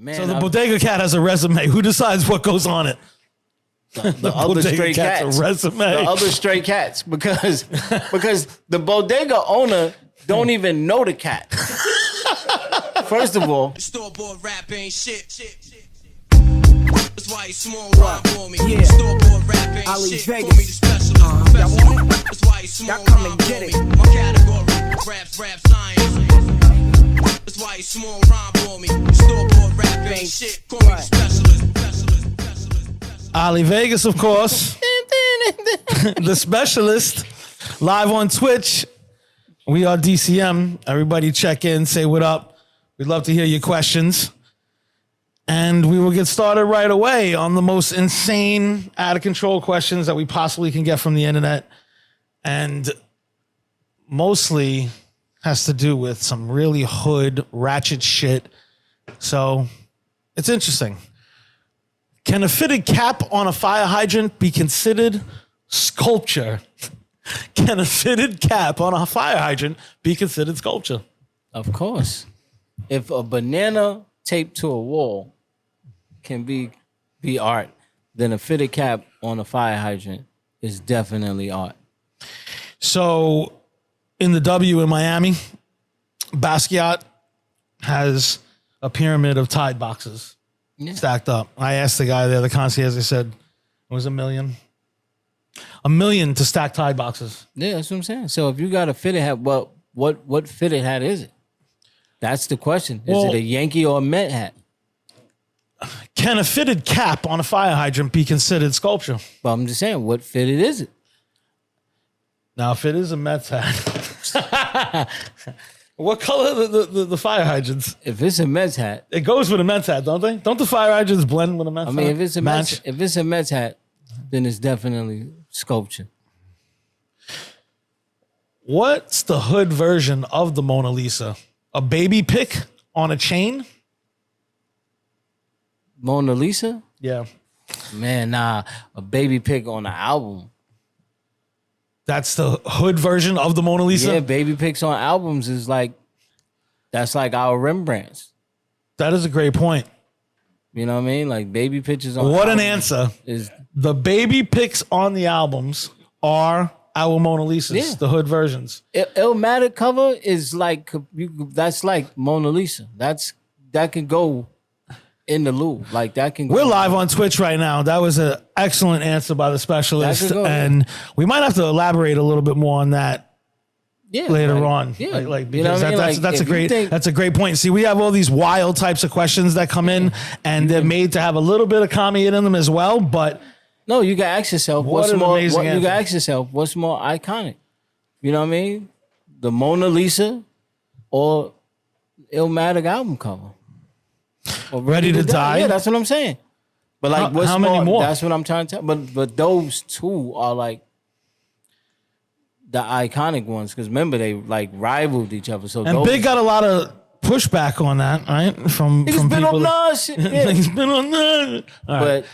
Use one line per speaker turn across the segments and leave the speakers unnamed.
Man,
so the Bodega cat has a resume. Who decides what goes on it?
The other stray cats.
A resume.
The other stray cats, because the bodega owner don't even know the cat. First of all,
store-bought rap ain't shit. That's why you small rhyme for me.
Yeah.
Store-bought rap ain't
Ali
shit.
Vegas.
Call me the specialist.
Y'all want it?
That's why you small
Y'all come
rhyme
and get
for
it.
me. My category, rap science. That's why you small rhyme for me. Store-bought rap ain't shit. Call me the specialist.
Ali Vegas, of course. The specialist. Live on Twitch. We are DCM. Everybody check in, say what up. We'd love to hear your questions. And we will get started right away on the most insane, out of control questions that we possibly can get from the internet. And mostly has to do with some really hood, ratchet shit. So it's interesting. Can a fitted cap on a fire hydrant be considered sculpture? Can a fitted cap on a fire hydrant be considered sculpture?
of course, if a banana taped to a wall can be art, then a fitted cap on a fire hydrant is definitely art.
So in the W in Miami, Basquiat has a pyramid of Tide boxes stacked up. I asked the guy there, the concierge, they said it was $1 million. $1 million to stack Tide boxes.
Yeah, that's what I'm saying. So if you got a fitted hat, what fitted hat is it? That's the question. Is it a Yankee or a Met hat?
Can a fitted cap on a fire hydrant be considered sculpture?
Well, I'm just saying, what fitted is it?
Now, if it is a Mets hat, what color the fire hydrants?
If it's a Mets hat,
it goes with a Mets hat, don't they? Don't the fire hydrants blend with a Mets hat?
I mean, if it's a Mets hat, then it's definitely sculpture.
What's the hood version of the Mona Lisa? A baby pick on a chain?
Mona Lisa?
Yeah.
Man, nah. A baby pick on an album.
That's the hood version of the Mona Lisa?
Yeah, baby picks on albums is like, that's like our Rembrandts.
That is a great point.
You know what I mean? Like baby pictures on
What
albums
an answer.
is
The baby pics on the albums are our Mona Lisas,
Yeah.
the hood versions.
Illmatic cover is like, that's like Mona Lisa. That can go in the loop. Like that can go.
We're live on Twitch right now. That was an excellent answer by the specialist.
That could go,
and we might have to elaborate a little bit more on that later on.
Yeah.
Because
You know what I mean?
that's a great point. See, we have all these wild types of questions that come in, and they're made to have a little bit of comedy in them as well. But
no, you gotta ask yourself,
What an amazing
you
answer.
gotta ask yourself, what's more iconic? You know what I mean? The Mona Lisa or Illmatic album cover? Or
Ready to Die?
Yeah, that's what I'm saying. But like, what's
how many more?
That's what I'm trying to tell. But those two are like the iconic ones, because remember they like rivaled each other. So
and
those,
Big got a lot of pushback on that, right? From
he's been
people.
on Nas shit. Yeah.
He's been on that. All right.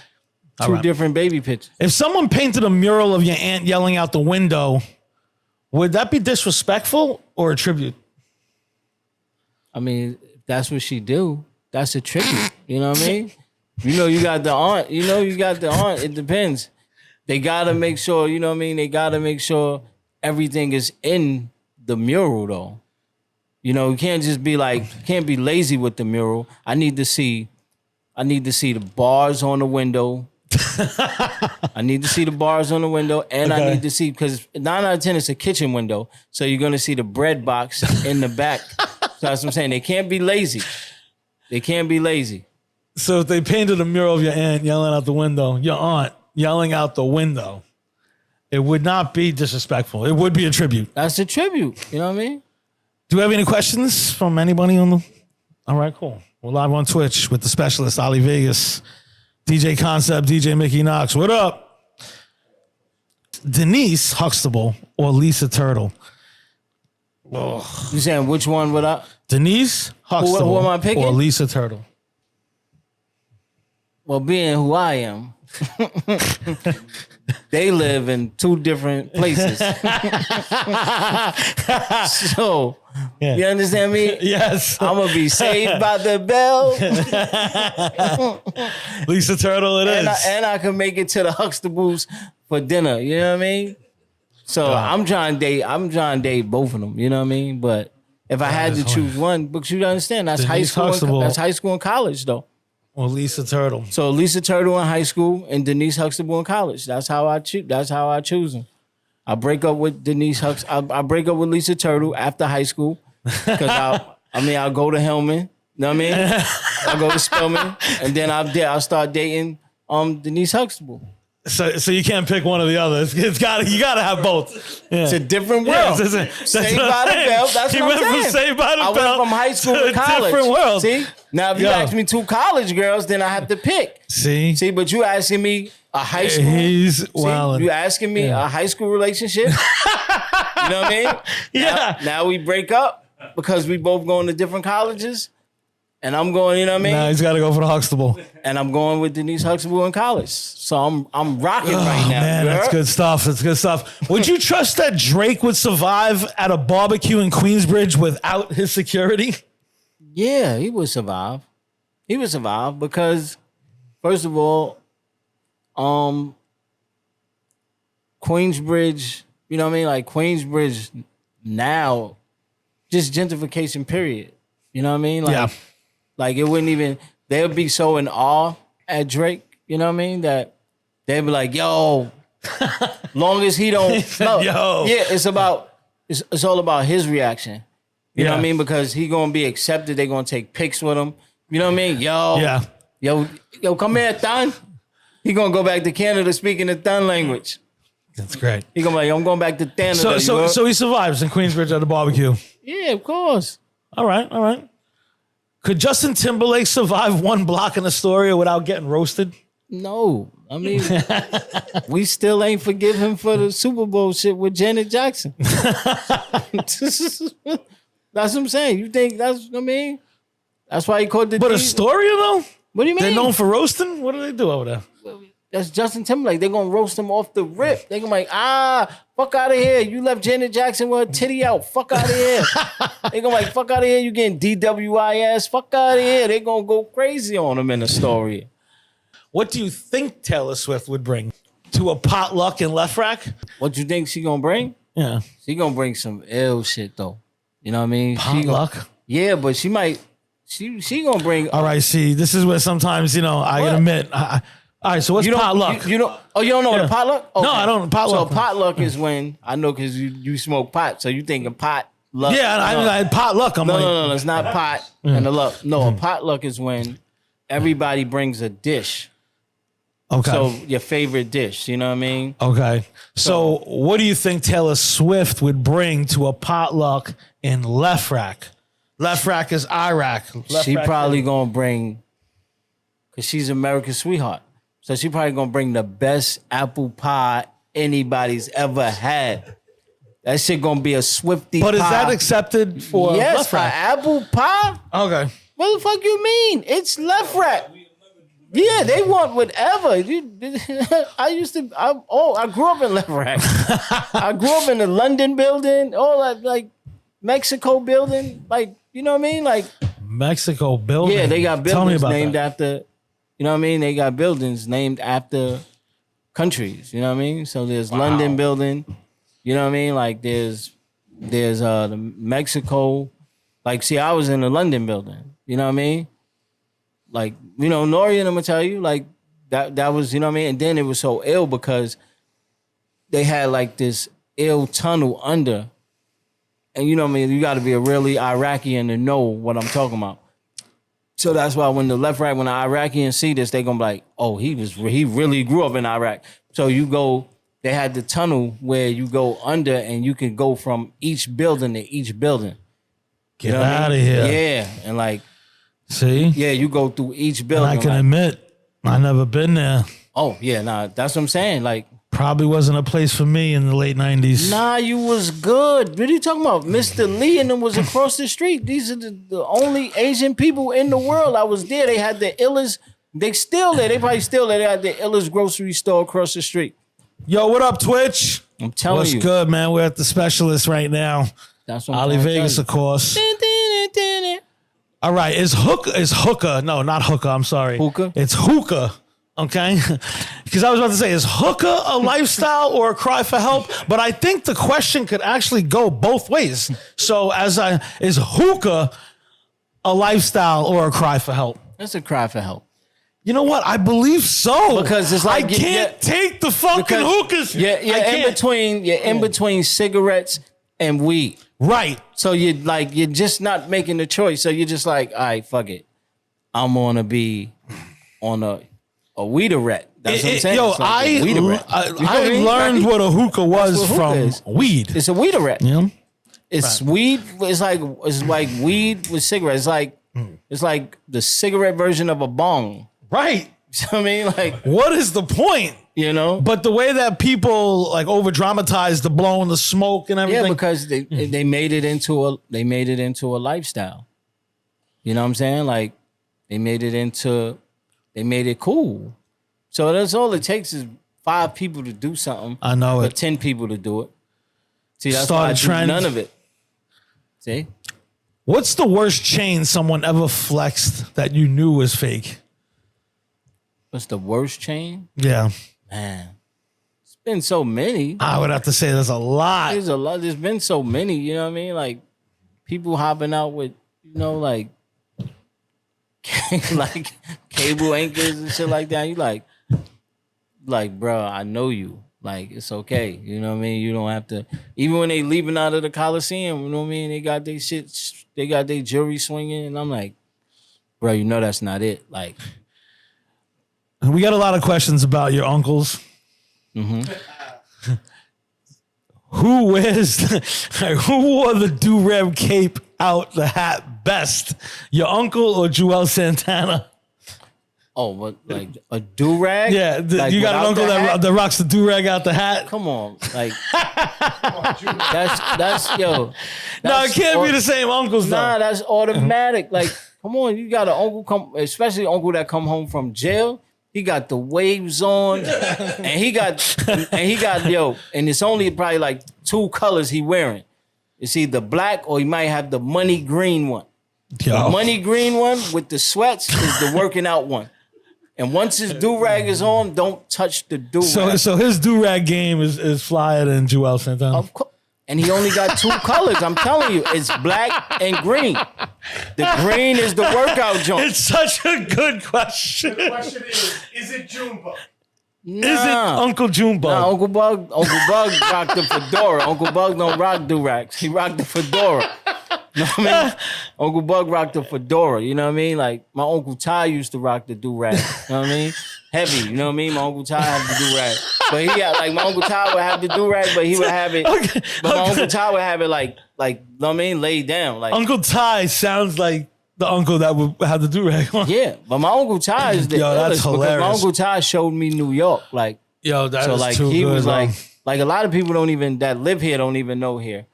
But two different baby pictures.
If someone painted a mural of your aunt yelling out the window, would that be disrespectful or a tribute?
I mean, if that's what she do, that's a tribute. You know what I mean? You got the aunt. It depends. They gotta make sure, you know what I mean? They gotta make sure everything is in the mural though. You know, you can't just be like, can't be lazy with the mural. I need to see the bars on the window. I need to see the bars on the window, and I need to see, because 9 out of 10 it's a kitchen window, so you're gonna see the bread box in the back. So that's what I'm saying. They can't be lazy. They can't be lazy.
So if they painted a mural of your aunt yelling out the window, your aunt yelling out the window, it would not be disrespectful. It would be a tribute.
That's a tribute. You know what I mean?
Do you have any questions from anybody on the? All right, cool. We're live on Twitch with the specialist, Ali Vegas, DJ Concept, DJ Mickey Knox. What up? Denise Huxtable or Lisa Turtle?
You saying which one would I?
Denise Huxtable
who am I picking?
or Lisa Turtle?
Well, being who I am, they live in two different places. So, you understand me?
Yes.
I'm going to be saved by the bell.
Lisa Turtle it is.
And I can make it to the Huxtables for dinner. You know what I mean? So I'm trying to date both of them. You know what I mean? But if I had to choose one, because you understand, that's
Denise
high school.
Huxtable.
That's high school and college, though.
Well, Lisa Turtle.
So Lisa Turtle in high school and Denise Huxtable in college. That's how I choose. That's how I choose them. I break up with Denise I break up with Lisa Turtle after high school because I'll go to Hillman. You know what I mean? I'll go to Spelman, and then I'll start dating Denise Huxtable.
So you can't pick one or the other. You gotta have both. Yeah.
It's a different world.
Yeah,
Saved by the Bell. That's
he
what I'm
went
saying.
from Saved by the
I
Bell
went from high school
to
to
a
college.
different world.
See? Now, if you ask me two college girls, then I have to pick.
See,
but you asking me a high school.
He's
wildin'. You asking me a high school relationship. You know what I mean?
Yeah.
Now we break up because we both going to different colleges. And I'm going, you know what I mean?
Nah, he's got to go for the Huxtable.
And I'm going with Denise Huxtable in college. So I'm rocking right now.
Man, that's good stuff. That's good stuff. Would you trust that Drake would survive at a barbecue in Queensbridge without his security?
Yeah, he would survive. He would survive because, first of all, Queensbridge, you know what I mean? Like Queensbridge now, just gentrification, period. You know what I mean? Like, Like it wouldn't even, they would be so in awe at Drake, you know what I mean? That they'd be like, yo, long as he don't, no.
Yo.
Yeah, it's all about his reaction. You know what I mean? Because he gonna be accepted, they gonna take pics with him. You know what I mean? Yo, come here, Thun. He gonna go back to Canada speaking the Thun language.
That's great.
He gonna be like, I'm going back to Canada.
So he survives in Queensbridge at a barbecue.
Yeah, of course.
All right. Could Justin Timberlake survive one block in Astoria without getting roasted?
No. I mean, we still ain't forgive him for the Super Bowl shit with Janet Jackson. That's what I'm saying. You think that's what I mean? That's why he called the
But Astoria, though?
What do you mean?
They're known for roasting? What do they do over there?
That's Justin Timberlake. They're going to roast him off the rip. They're going to be like, fuck out of here. You left Janet Jackson with her titty out. Fuck out of here. They're going to be like, fuck out of here. You getting DWIS. Fuck out of here. They're going to go crazy on him in the story.
What do you think Taylor Swift would bring to a potluck in Left Rack?
What you think she going to bring?
Yeah.
She going to bring some ill shit, though. You know what I mean?
Potluck?
Yeah, but she might, she going to bring.
All right, see, this is where sometimes, I can admit, all right, so what's potluck?
You don't know what a potluck? Okay.
No, I don't. Potluck.
So potluck is when, I know because you smoke pot, so you thinking pot luck.
Yeah, I potluck.
No, it's not pot and the luck. No, a potluck is when everybody brings a dish.
Okay.
So your favorite dish, you know what I mean?
Okay. So what do you think Taylor Swift would bring to a potluck in Left Rack? Left Rack is Iraq.
She probably going to bring, because she's America's sweetheart. So she probably gonna bring the best apple pie anybody's ever had. That shit gonna be a Swiftie
But
pie.
is that accepted for
Left Rack? Apple pie?
Okay.
What the fuck you mean? It's Left Rack. Yeah, they want whatever. I grew up in Left Rack. I grew up in the London building, all that, like Mexico building, like, you know what I mean? Like
Mexico building.
Yeah, they got
Tell me
buildings
about
named
that.
after. You know what I mean? They got buildings named after countries. You know what I mean? So there's London building. You know what I mean? Like there's the Mexico. Like, see, I was in the London building. You know what I mean? Like, Nori and I'm gonna tell you, like that was, you know what I mean? And then it was so ill because they had like this ill tunnel under. And you know what I mean? You gotta be a really Iraqian to know what I'm talking about. So that's why when the Left Rack, when the Iraqians see this, they gonna be like, oh, he really grew up in Iraq. So they had the tunnel where you go under and you can go from each building to each building.
Get out of here.
Yeah. And like,
see?
Yeah, you go through each building.
And I can admit, I never been there.
Oh, yeah, that's what I'm saying. Like,
probably wasn't a place for me in the late 90s.
Nah, you was good. What are you talking about? Mr. Lee and them was across the street. These are the only Asian people in the world. I was there. They had the illest They still there. They probably still there. They got the illest grocery store across the street.
Yo, what up, Twitch?
I'm telling
What's
you.
good, man? We're at the Specialist right now.
That's what I'm
Ali
trying to
Vegas,
tell
of course.
you.
All right, is hookah? No, not hookah. I'm sorry.
Hookah?
It's hookah. Okay, because I was about to say, is hookah a lifestyle or a cry for help? But I think the question could actually go both ways. So, is hookah a lifestyle or a cry for help?
That's a cry for help.
You know what? I believe so.
Because it's like
I can't take the fucking hookahs.
You're
Mm.
in between cigarettes and weed.
Right.
So you're just not making the choice. So you're just like, all right, fuck it. I'm gonna be on a weederette. That's what I'm saying.
Yo,
It's like a weederette.
I learned what a hookah was
what hookah
from
is.
weed.
It's a weederette.
Yeah.
It's weed. It's like weed with cigarettes. It's like the cigarette version of a bong.
Right.
You know what I mean? Like,
What is the point?
you know?
But the way that people like over dramatize the blowing the smoke and everything.
Yeah, because they made it into a lifestyle. You know what I'm saying? Like they made it cool. So that's all it takes is 5 people to do something.
I know
or
it.
10 people to do it. See, that's
Start
why I
a
do
trend.
none of it. See?
What's the worst chain someone ever flexed that you knew was fake?
What's the worst chain?
Yeah.
Man, it's been so many.
I would have to say there's a lot.
There's a lot. There's been so many. You know what I mean? Like people hopping out with, like cable anchors and shit like that. You like, bro, I know you. Like it's okay. You know what I mean? You don't have to. Even when they leaving out of the Coliseum, you know what I mean? They got their shit. They got their jewelry swinging, and I'm like, bro, you know that's not it. Like.
We got a lot of questions about your uncles.
Mm-hmm.
Who wore the do-rag cape out the hat best? Your uncle or Joel Santana?
Oh, but like a do-rag?
Yeah,
Like,
you got an
without
uncle
the hat?
that rocks the do-rag out the hat?
Come on, like that's yo.
No, it can't be the same uncles though.
Nah, that's automatic. Like, come on, you got an uncle especially uncle that come home from jail. He got the waves on, and he got and it's only probably like 2 colors he wearing. It's either black or he might have the money green one.
Yo.
The money green one with the sweats is the working out one. And once his do-rag is on, don't touch the do-rag.
So his do-rag game is flyer than Joel Santana.
Of course. And he only got 2 colors. I'm telling you, it's black and green. The green is the workout joint.
It's such a good question.
The question is it Junebug?
Is it Uncle Junebug?
Nah, Uncle Bug rocked the fedora. Uncle Bug don't rock do-rags. He rocked the fedora. You know what I mean? Uncle Bug rocked the fedora. You know what I mean? Like my Uncle Ty used to rock the do-rag. You know what I mean? Heavy. You know what I mean? My Uncle Ty had the do-rag. But he got like my Uncle Ty would have the do-rag, but he would have it.
Okay,
But my
okay.
Uncle Ty would have it like you know what I mean? Laid down. Like
Uncle Ty sounds like the uncle that would have the do-rag on.
yeah, but my Uncle Ty is the
Yo, that's
illest because
hilarious.
my Uncle Ty showed me New York. Like
Yo, that
so
is
like
too
he
good,
was
bro.
like a lot of people that live here don't even know here.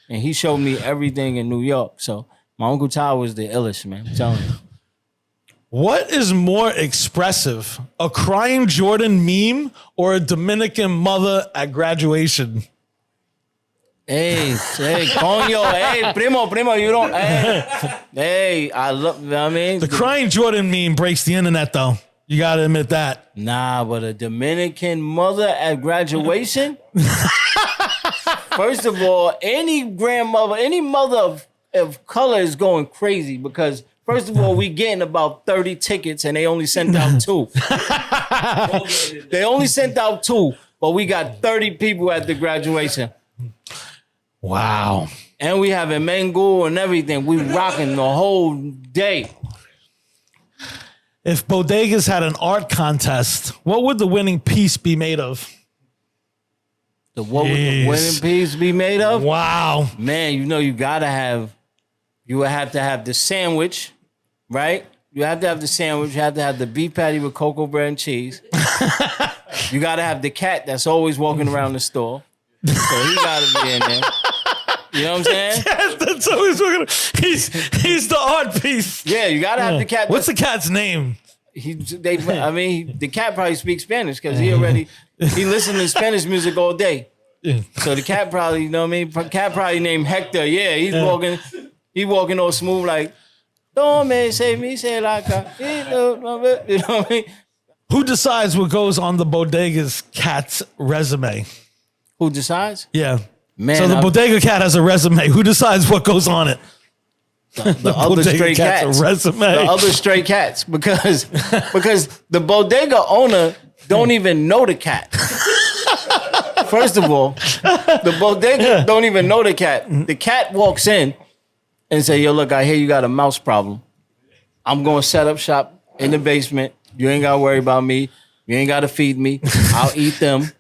And he showed me everything in New York. So my Uncle Ty was the illest, man. I'm telling you.
What is more expressive, a crying Jordan meme or a Dominican mother at graduation?
Hey, coño, hey, primo, you don't, hey, I love, you know what I mean?
The crying Jordan meme breaks the internet, though. You got to admit that.
Nah, but a Dominican mother at graduation? First of all, any grandmother, any mother of color is going crazy because, first of all, we getting about 30 tickets and they only sent out 2. They only sent out 2, but we got 30 people at the graduation.
Wow.
And we having mango and everything. We rocking the whole day.
If Bodegas had an art contest, what would the winning piece be made of?
What would the
Jeez.
winning piece be made of?
Wow.
Man, you know you would have to have the sandwich, right? You have to have the sandwich. You have to have the beef patty with cocoa bread and cheese. You got to have the cat that's always walking around the store. So he got to be in there. You know what I'm saying?
That's always looking. He's the art piece.
Yeah, you got to have the cat.
What's the cat's name?
The cat probably speaks Spanish because he listened to Spanish music all day.
Yeah.
So the cat probably, you know what I mean? Cat probably named Hector. Yeah, he's walking all smooth like, Tome se mi se la ca. You know what I mean?
Who decides what goes on the Bodega's cat's resume?
Who decides?
Yeah.
Man,
so the Bodega cat has a resume. Who decides what goes on it?
The other stray cats.
A resume.
The other stray cats because the bodega owner don't even know the cat. First of all, the bodega don't even know the cat. The cat walks in and say, "Yo, look, I hear you got a mouse problem. I'm gonna set up shop in the basement. You ain't gotta worry about me. You ain't gotta feed me. I'll eat them.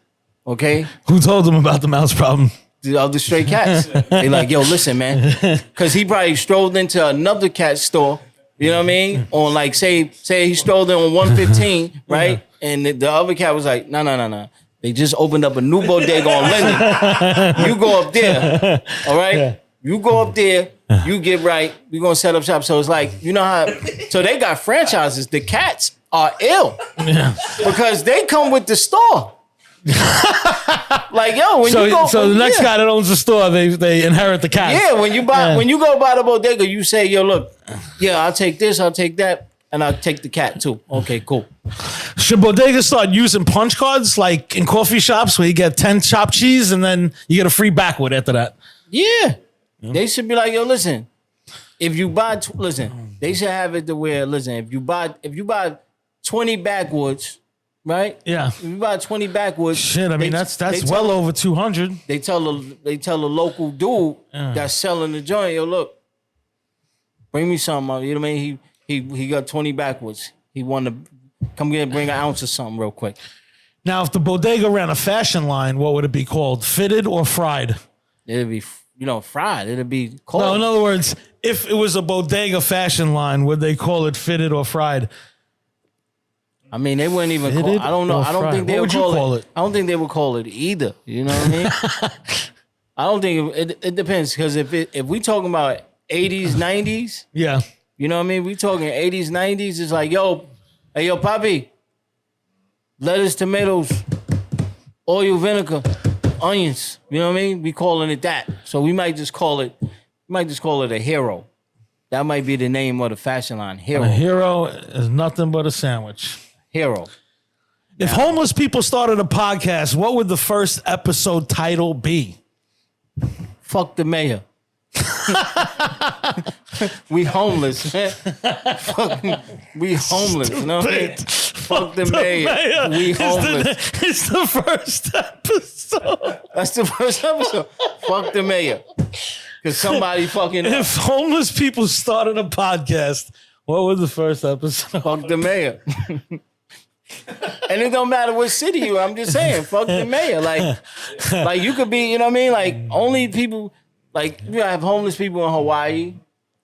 Okay?"
Who told them about the mouse problem?
The other stray cats. They like, yo, listen, man. Because he probably strolled into another cat store, you know what I mean? On like, say he strolled in on 115, right? And the other cat was like, no. They just opened up a new bodega on Linden. You go up there, all right? Yeah. You go up there, you get right. We're going to set up shop. So it's like, you know how, so they got franchises. The cats are ill because they come with the store. Like, yo, when you go,
the next guy that owns the store, they inherit the cat.
Yeah, when you go by the bodega, you say, yo, look, yeah, I'll take this, I'll take that, and I'll take the cat too. Okay, cool.
Should bodegas start using punch cards like in coffee shops where you get 10 chopped cheese and then you get a free backwood after that?
Yeah. They should be like, yo, listen, if you buy, they should have it to where, listen, if you buy 20 backwoods, right?
Yeah.
If you buy 20 backwoods.
Shit, I mean, that's well over 200.
They tell the local dude that's selling the joint, yo, look, bring me something. You know what I mean? He got 20 backwoods. He wanted to come get bring an ounce of something real quick.
Now, if the bodega ran a fashion line, what would it be called? Fitted or fried?
It'd be, fried. It'd be cold.
No, in other words, if it was a bodega fashion line, would they call it fitted or fried?
I mean, they wouldn't even call it. I don't know. I don't think they would call it. I don't think they would call it either. You know what I mean? I don't think it depends because if we talking about 80s, 90s,
yeah,
you know what I mean? We talking 80s, 90s. It's like, yo, hey, yo, papi, lettuce, tomatoes, oil, vinegar, onions. You know what I mean? We calling it that. So we might just call it. A hero. That might be the name of the fashion line. Hero.
A hero is nothing but a sandwich.
Hero.
If homeless people started a podcast, what would the first episode title be?
Fuck the mayor. We homeless, man. We homeless. You know what I mean? Fuck the mayor. We homeless.
It's the first episode.
That's the first episode. Fuck the mayor. Because somebody fucking...
If homeless people started a podcast, what was the first episode?
Fuck the mayor. And it don't matter what city you are. I'm just saying, fuck the mayor. Like you could be, you know what I mean? Like only people, like you have homeless people in Hawaii.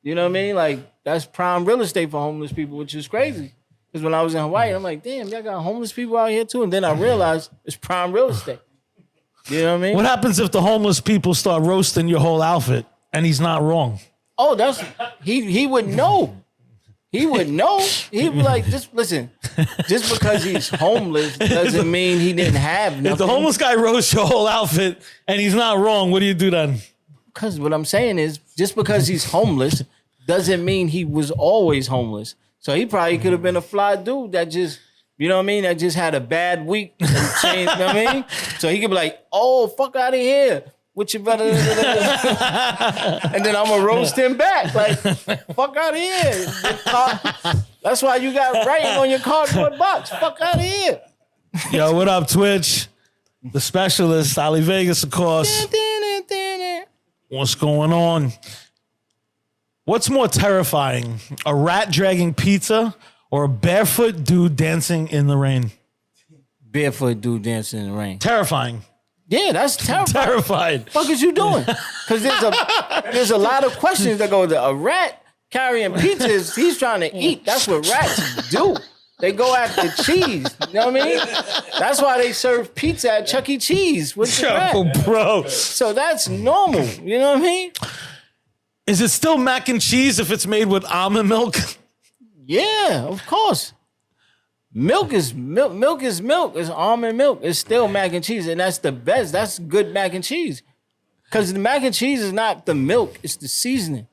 You know what I mean? Like that's prime real estate for homeless people, which is crazy. Because when I was in Hawaii, I'm like, damn, y'all got homeless people out here too. And then I realized it's prime real estate. You know what I mean?
What happens if the homeless people start roasting your whole outfit and he's not wrong?
Oh, that's he would know. He would know. He'd be like, just listen, just because he's homeless doesn't mean he didn't have nothing.
If the homeless guy roasts your whole outfit and he's not wrong, what do you do then?
Because what I'm saying is, just because he's homeless doesn't mean he was always homeless. So he probably could have been a fly dude that just, you know what I mean, that just had a bad week and changed, you know what I mean? So he could be like, oh, fuck out of here. What you better, and then I'm gonna roast him back. Like, fuck out of here. That's why you got writing on your cardboard box. Fuck out of here.
Yo, what up, Twitch? The specialist, Ali Vegas, of course. What's going on? What's more terrifying, a rat dragging pizza or a barefoot dude dancing in the rain?
Barefoot dude dancing in the rain.
Terrifying.
Yeah, that's terrifying.
Terrified.
What the fuck is you doing? Because there's a lot of questions that go to a rat carrying pizzas. He's trying to eat. That's what rats do. They go after cheese. You know what I mean? That's why they serve pizza at Chuck E. Cheese with the rat.
Bro.
So that's normal. You know what I mean?
Is it still mac and cheese if it's made with almond milk?
Yeah, of course. Milk is milk. Milk is milk. It's almond milk. It's still mac and cheese, and that's the best. That's good mac and cheese. Because the mac and cheese is not the milk; it's the seasoning.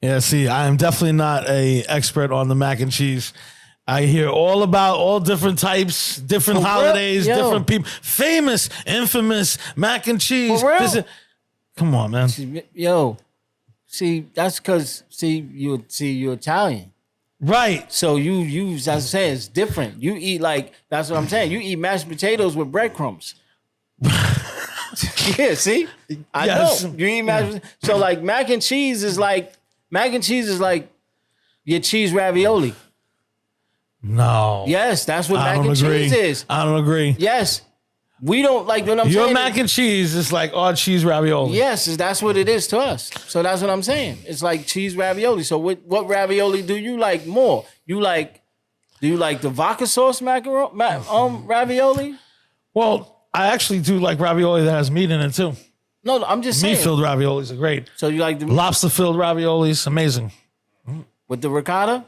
Yeah, see, I am definitely not a expert on the mac and cheese. I hear all about all different types, different
For real?
holidays,
Yo.
different people, famous, infamous mac and cheese.
For real?
Come on, man.
Yo, see, that's because you're Italian.
Right.
So you as I'm saying, it's different. You eat that's what I'm saying. You eat mashed potatoes with breadcrumbs. Yeah, see? I
Yes.
know. You eat mashed So mac and cheese is like your cheese ravioli.
No.
Yes, that's what
I
mac
don't
and
agree.
cheese is.
I don't agree.
Yes. We don't like what I'm
Your
saying.
mac and cheese is like all cheese ravioli.
Yes, that's what it is to us. So that's what I'm saying. It's like cheese ravioli. So what ravioli do you like more? Do you like the vodka sauce ravioli?
Well, I actually do like ravioli that has meat in it too.
No, I'm just saying.
Meat-filled raviolis are great.
So you like the
Lobster-filled raviolis, amazing.
with the ricotta?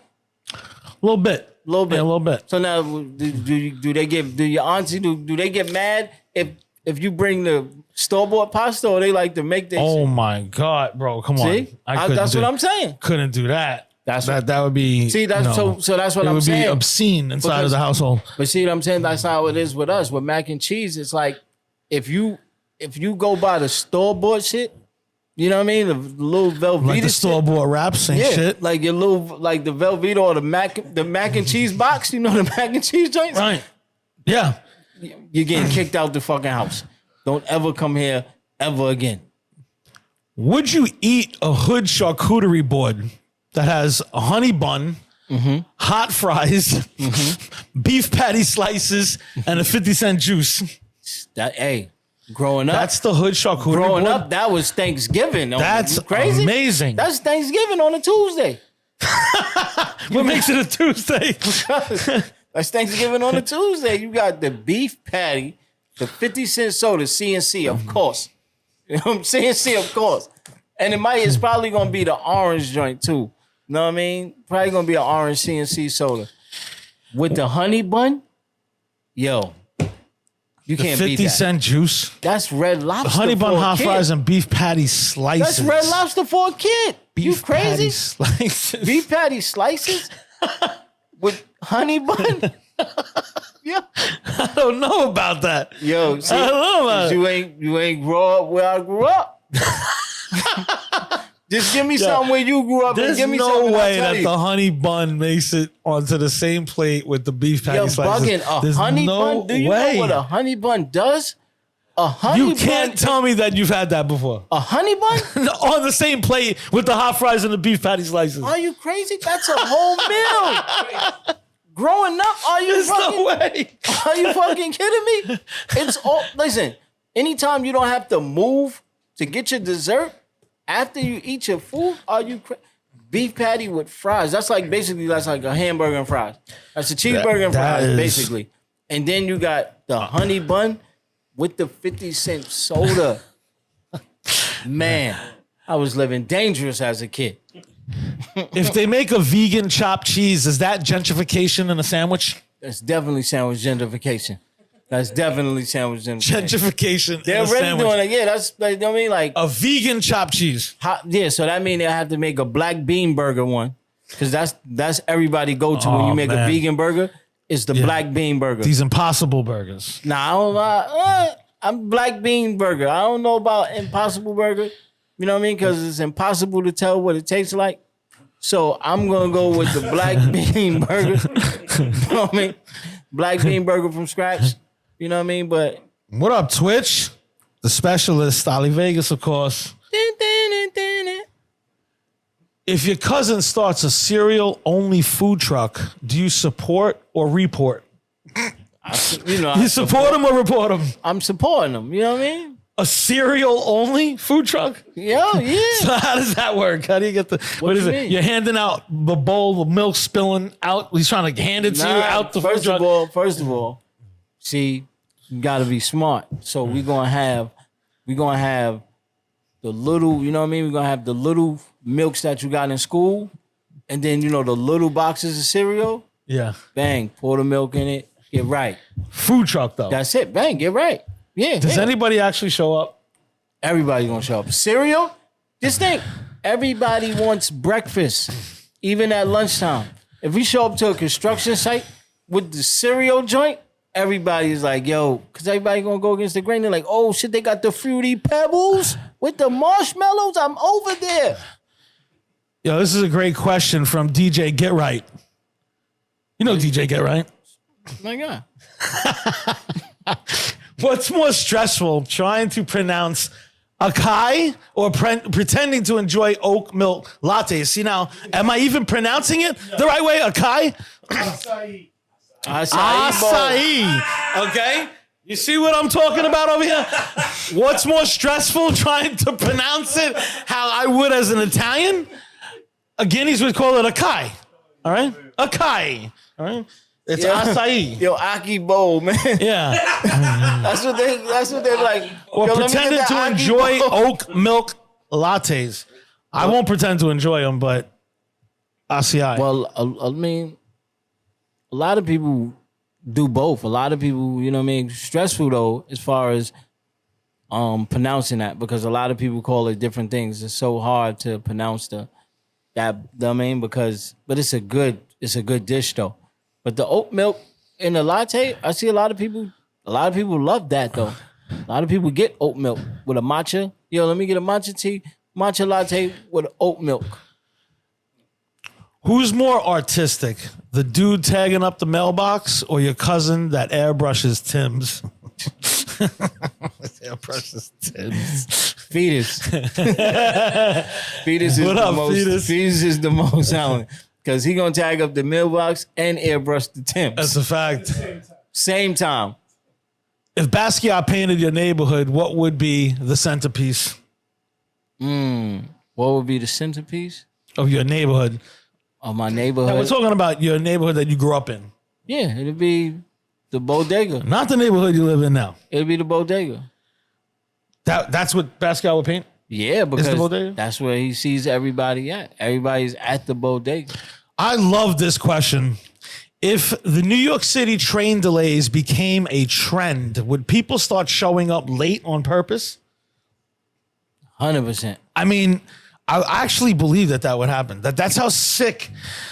A little bit. Yeah, a little bit.
So now, do your auntie do they get mad if you bring the store-bought pasta, or they like to make their
Oh my God, bro! Come on.
See? That's what I'm saying.
Couldn't do that.
That's
that would be.
See, that's so that's what
it
I'm
would
saying.
be obscene inside
Because-
of the household.
But see what I'm saying? That's how it is with us. With mac and cheese, it's like if you go by the store-bought shit, you know what I mean? The little Velveeta
Like the
shit.
store-bought wraps and
Yeah,
shit.
like your little, like the Velveeta or the mac and cheese box. You know the mac and cheese joints.
Right. Yeah.
You're getting kicked out the fucking house. Don't ever come here ever again.
Would you eat a hood charcuterie board that has a honey bun, hot fries, beef patty slices, and a 50-cent juice?
Growing up,
That's the hood charcuterie
growing
board.
up, that was Thanksgiving.
That's
You crazy.
amazing.
That's Thanksgiving on a Tuesday.
What makes it a Tuesday?
That's Thanksgiving on a Tuesday. You got the beef patty, the 50-cent soda, CNC, of course. You know what I'm saying? CNC, of course. And it's probably gonna be the orange joint too. You know what I mean? Probably gonna be an orange CNC soda. With the honey bun, yo. You can't beat that.
50-cent juice.
That's Red Lobster.
The honey bun,
for a
hot
kid.
fries, and beef patty slices.
That's Red Lobster for a kid.
Beef
You crazy?
patty slices.
Beef patty slices with honey bun. Yeah.
I don't know about that.
Yo, see,
I don't know about it.
you ain't grow up where I grew up. Just give me something where you grew up.
There's
and give me
no
something
way
I'll tell
that
you.
the honey bun makes it onto the same plate with the beef patty
Yo,
slices.
bugging a
There's
honey
no
bun. Do you
way.
know what a honey bun does? A honey
You
bun.
can't tell me that you've had that before.
A honey bun?
On the same plate with the hot fries and the beef patty slices.
Are you crazy? That's a whole meal. Growing up, are you
There's
fucking?
no way.
Are you fucking kidding me? It's all. Listen, anytime you don't have to move to get your dessert after you eat your food, are you beef patty with fries? That's like a hamburger and fries. That's a cheeseburger and
That
fries,
is-
basically. And then you got the honey bun with the 50-cent soda. Man, I was living dangerous as a kid.
If they make a vegan chopped cheese, is that gentrification in a sandwich?
That's definitely sandwich gentrification. That's definitely sandwich gentrification.
Gentrification
They're
in a
already
sandwich.
doing it. Yeah, that's like, you know what I mean? Like,
A vegan chopped cheese.
yeah, so that means they have to make a black bean burger one. Because that's everybody go to when
Oh,
you make
man.
a vegan burger. It's the black bean burger.
These impossible burgers.
Nah, I don't know. I'm black bean burger. I don't know about impossible burger. You know what I mean? Because it's impossible to tell what it tastes like. So I'm gonna go with the black bean burger. You know what I mean? Black bean burger from scratch. You know what I mean? But
What up, Twitch? The specialist, Ali Vegas, of course. If your cousin starts a cereal-only food truck, do you support or report?
you know,
You support him or report him?
I'm supporting them. You know what I mean?
A cereal-only food truck?
Yo, yeah.
So how does that work? How do you get the... What is
you
it?
mean?
You're handing out the bowl of milk spilling out. He's trying to hand it to you out the food
first
truck.
first of all, see, you gotta be smart. So we're gonna have the little, you know what I mean? We're gonna have the little milks that you got in school, and then you know the little boxes of cereal.
Yeah.
Bang, pour the milk in it. Get right.
Food truck though.
That's it. Bang, get right. Yeah.
Does
yeah.
anybody actually show up?
Everybody's gonna show up. Cereal? Just think. Everybody wants breakfast, even at lunchtime. If we show up to a construction site with the cereal joint, everybody's like, yo, because everybody gonna go against the grain. They're like, oh shit, they got the Fruity Pebbles with the marshmallows. I'm over there.
Yo, this is a great question from DJ Get Right. You know DJ Get Right?
My God.
What's more stressful, trying to pronounce acai or pretending to enjoy oat milk lattes? See now, am I even pronouncing it the right way? Acai?
Acai.
Acai. Okay? You see what I'm talking about over here? What's more stressful, trying to pronounce it how I would as an Italian? A Guineas would call it acai. All right? Acai. All right? It's acai.
Yo, Aki Bowl, man.
Yeah.
That's what they're like.
Or
yo, let me
pretending
get
to
that Aki
enjoy
Bowl.
oat milk lattes. I won't pretend to enjoy them, but acai.
Well, I mean, a lot of people do both. A lot of people, you know what I mean? Stressful though, as far as pronouncing that, because a lot of people call it different things. It's so hard to pronounce that, you know what I mean? But it's a good dish though. But the oat milk in the latte, I see a lot of people love that though. A lot of people get oat milk with a matcha. Yo, let me get a matcha latte with oat milk.
Who's more artistic? The dude tagging up the mailbox or your cousin that airbrushes Tim's? Airbrushes Tim's.
Fetus. Fetus is
What
the
up,
most.
Fetus?
Fetus is the most talent because he gonna tag up the mailbox and airbrush the Temps.
That's a fact.
Same time.
If Basquiat painted your neighborhood, what would be the centerpiece
What would be the centerpiece
of your neighborhood?
of my
Now,
neighborhood?
we're talking about your neighborhood that you grew up in,
Yeah, it'd be the Bodega.
not the neighborhood you live in now.
It'd be the Bodega.
That's what Basquiat would paint?
Yeah, because
Bodega?
that's where he sees everybody at. Everybody's at the Bodega.
I love this question. If the New York City train delays became a trend, would people start showing up late on purpose?
100%.
I mean, I actually believe that would happen. That's how sick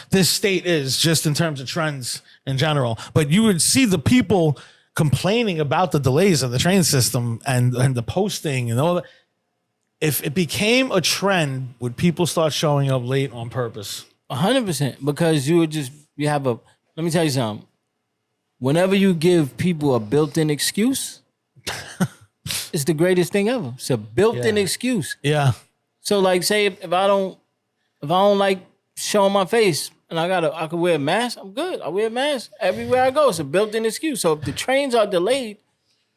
this state is, just in terms of trends in general. But you would see the people complaining about the delays of the train system and the posting and all that. If it became a trend, would people start showing up late on purpose?
100%. Because let me tell you something. Whenever you give people a built-in excuse, it's the greatest thing ever. It's a built-in excuse.
Yeah.
So like, say if I don't like showing my face and I could wear a mask, I'm good. I wear a mask everywhere I go. It's a built-in excuse. So if the trains are delayed,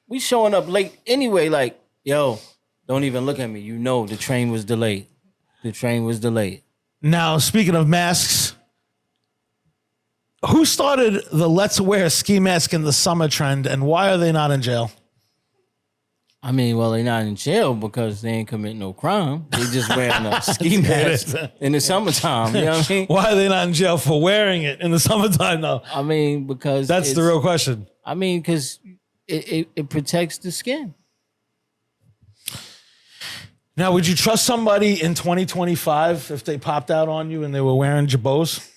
we showing up late anyway. Like, yo, don't even look at me. You know the train was delayed. The train was delayed.
Now, speaking of masks, who started the let's wear a ski mask in the summer trend, and why are they not in jail?
I mean, well, they're not in jail because they ain't commit no crime. They just wearing a ski mask in the summertime. You know what I mean?
Why are they not in jail for wearing it in the summertime, though?
I mean, because
That's the real question.
I mean, because it protects the skin.
Now, would you trust somebody in 2025 if they popped out on you and they were wearing jabots?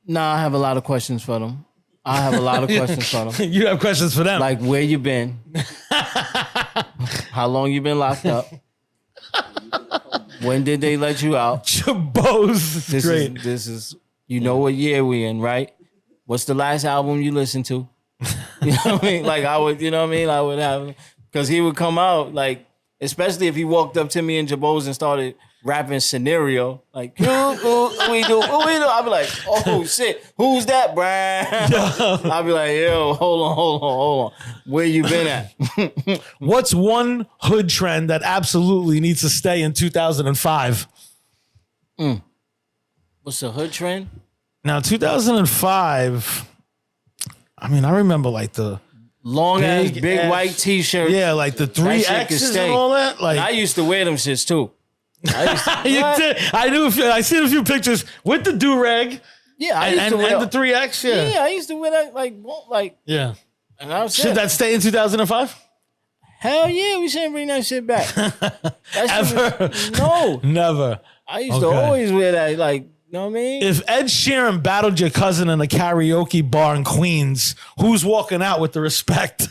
Nah, I have a lot of questions for them. I have a lot of questions for them.
You have questions for them.
Like, where you been? How long you been locked up? When did they let you out?
jabots. It's great.
This is you know what year we in, right? What's the last album you listened to? You know what I mean? Like I would, you know what I mean? I would have, because he would come out like, especially if he walked up to me in Jabos and started rapping Scenario, like, we do. I'd be like, oh shit, who's that, bruh? I'd be like, yo, hold on. Where you been at?
What's one hood trend that absolutely needs to stay in 2005?
What's the hood trend?
Now, 2005, I mean, I remember like the
Long ass big
ass-
white t-shirt.
yeah, like the three
shit could
X's
stay.
and all that. Like
I used to wear them shits too.
you did. I seen a few pictures with the do-rag.
Yeah, I
And,
used to wear
and the 3X, yeah.
Yeah, I used to wear that like,
Yeah.
and I was
Should that stay in 2005?
hell yeah, we shouldn't bring that shit back. That shit
Ever?
no,
Never.
I used to
Okay.
always wear that. Like, you know what I mean?
If Ed Sheeran battled your cousin in a karaoke bar in Queens, who's walking out with the respect?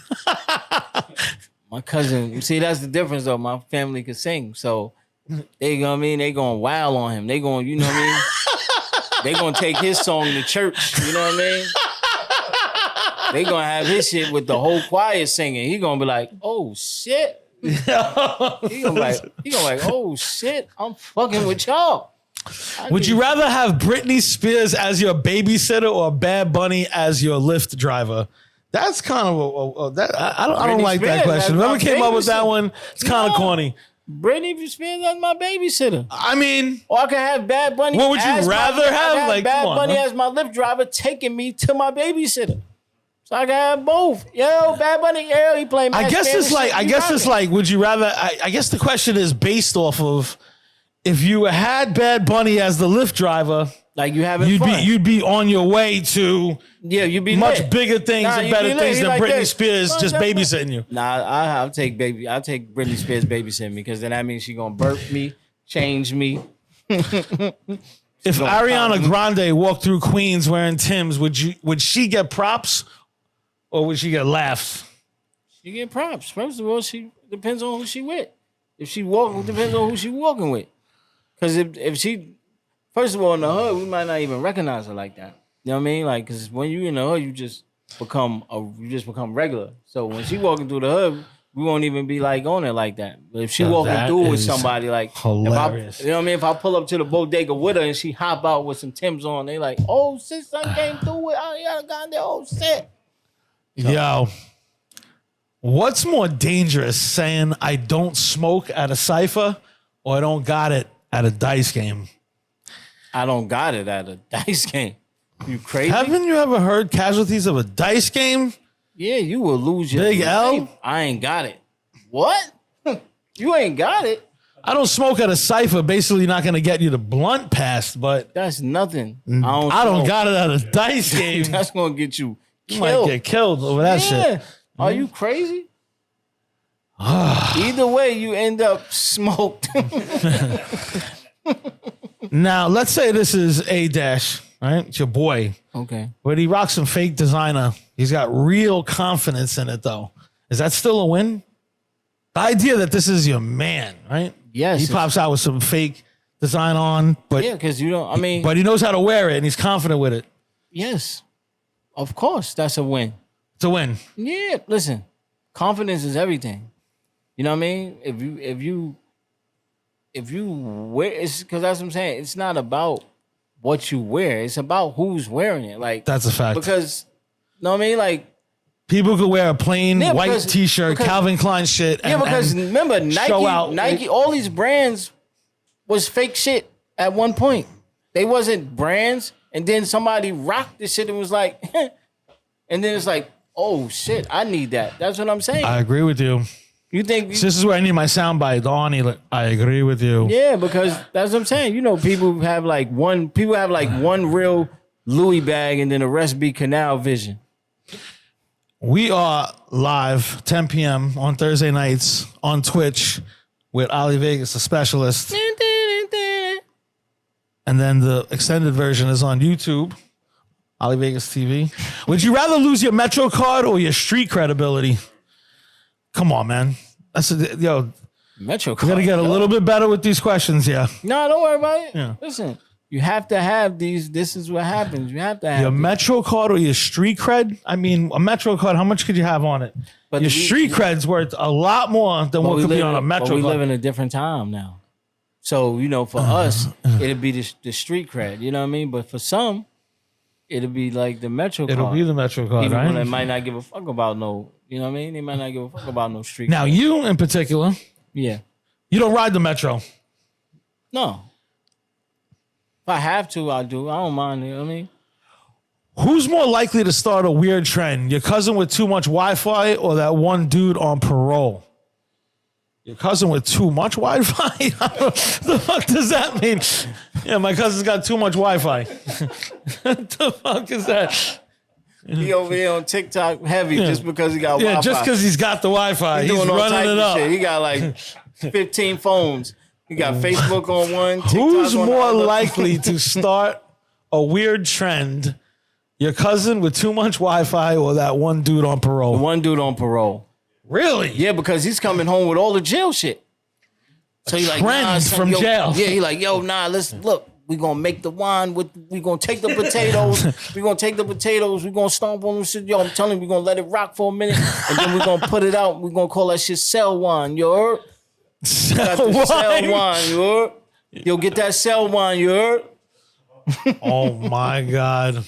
My cousin, you see, that's the difference though. My family could sing, so they, you know what I mean? They gonna wow on him. They gonna, you know what I mean? They gonna take his song to church. You know what I mean? They gonna have his shit with the whole choir singing. He gonna be like, oh shit. He gonna be like, oh shit, I'm fucking with y'all.
Would you rather have Britney Spears as your babysitter or Bad Bunny as your Lyft driver? That's kind of that. I don't
Britney
like that
Spears
question.
as my
Whoever came up with that
babysitter.
one, it's kind of
No.
corny.
Brittany Spears as my babysitter.
I mean,
Or I could have Bad Bunny.
What would you
as
rather
I
have?
could
Like,
Bad
come on,
Bunny
man.
as my Lyft driver taking me to my babysitter. So I can have both. Yo, Bad Bunny, yo, he play my
I guess
Spanish
it's like,
shit,
I
you
guess
got
it's
it.
like, would you rather? I guess the question is based off of if you had Bad Bunny as the Lyft driver,
Like you having
you'd
fun.
you'd be on your way to
Yeah, you be
much
lit.
bigger things
Nah,
and
you
better
be lit.
things
He
than
like
Britney
this.
Spears
Nah,
just
that's
babysitting you.
Nah, I'll take Britney Spears babysitting me because then that means she gonna burp me, change me.
If Ariana Grande walked through Queens wearing Timbs, would she get props or would she get laughs?
She get props. First of all, she depends on who she with. If she walking, depends on who she walking with. Because if she, first of all, in the hood, we might not even recognize her like that. You know what I mean? Like, because when you in the hood, you just become regular. So when she walking through the hood, we won't even be like on it like that. But if she
Yeah,
walking
that
through with
is
somebody, like,
hilarious.
you know what I mean? If I pull up to the bodega with her and she hop out with some Timbs on, they like, oh, sis, son came through with, oh, yeah, got there, oh, shit.
Yo, what's more dangerous, saying I don't smoke at a cipher or I don't got it at a dice game?
I don't got it at a dice game. You crazy?
Haven't you ever heard casualties of a dice game?
Yeah, you will lose your
Big L?
life. I ain't got it. What? You ain't got it?
I don't smoke at a cipher, basically not going to get you the blunt passed, but
That's nothing.
I don't
smoke.
got it at a dice game.
That's gonna get you
You might
killed.
get killed over that
Yeah.
shit.
Are you crazy? Either way, you end up smoked.
Now, let's say this is A-Dash, right? It's your boy.
Okay.
But he rocks some fake designer. He's got real confidence in it, though. Is that still a win? The idea that this is your man, right?
Yes.
He pops out with some fake design on, but
Yeah, because you don't. I mean,
but he knows how to wear it and he's confident with it.
yes, of course, that's a win.
It's a win.
Yeah. Listen, confidence is everything. You know what I mean? If you wear, it's because that's what I'm saying. It's not about what you wear. It's about who's wearing it. Like
That's a fact.
because, you know what I mean? Like.
People could wear a plain
Yeah,
white
because-
T-shirt,
because-
Calvin Klein shit.
Yeah, because remember
show out.
Nike, all these brands was fake shit at one point. They wasn't brands, and then somebody rocked this shit and was like, and then it's like, oh shit, I need that. That's what I'm saying.
I agree with you.
You think?
This is where I need my soundbite. The Arnie, like, I agree with you.
Yeah, because that's what I'm saying. You know, people have like one real Louis bag, and then the rest be Canal Vision.
We are live 10 p.m. on Thursday nights on Twitch with Ali Vegas, the specialist. And then the extended version is on YouTube, Ali Vegas TV. Would you rather lose your Metro card or your street credibility? Come on, man. Yo,
Metro
we got to
card.
get a little bit better with these questions, yeah.
No, don't worry about it.
Yeah.
Listen, you have to have these. This is what happens. You have to have
Your
these.
Metro card or your street cred? I mean, a Metro card, how much could you have on it?
But
your
we-
street cred's worth a lot more than what could be on a Metro
But we
card.
live in a different time now. So, you know, for us, it'd be the street cred, you know what I mean? But for some, it'll be like the Metro
It'll
card.
be the Metro card,
Even
right?
when they might not give a fuck about no, you know what I mean? They might not give a fuck about no street
Now,
cred.
you in particular,
Yeah.
you don't ride the Metro.
No. If I have to, I'll do. I don't mind, you know what I mean?
Who's more likely to start a weird trend? Your cousin with too much Wi-Fi or that one dude on parole? Your cousin with too much Wi-Fi? The fuck does that mean? Yeah, my cousin's got too much Wi-Fi. What the fuck is that?
He over here on TikTok heavy just because he got Wi-Fi.
Yeah, just because he's got the Wi-Fi. He's
doing all
running
type
it
of
up.
shit. He got like 15 phones. He got Facebook on one. TikTok
Who's
on the
more
other.
likely to start a weird trend? Your cousin with too much Wi-Fi or that one dude on parole?
One dude on parole.
Really?
Yeah, because he's coming home with all the jail shit. So he like,
Trend
son,
from
yo,
jail.
Yeah, he like, yo, let's look. We gonna make the wine we gonna take the potatoes. We gonna stomp on them shit. Yo, I'm telling you, we gonna let it rock for a minute, and then we gonna put it out. We gonna call that shit cell wine. You heard? Got the cell wine. You heard? Yo, get that cell wine. You heard?
Oh my God.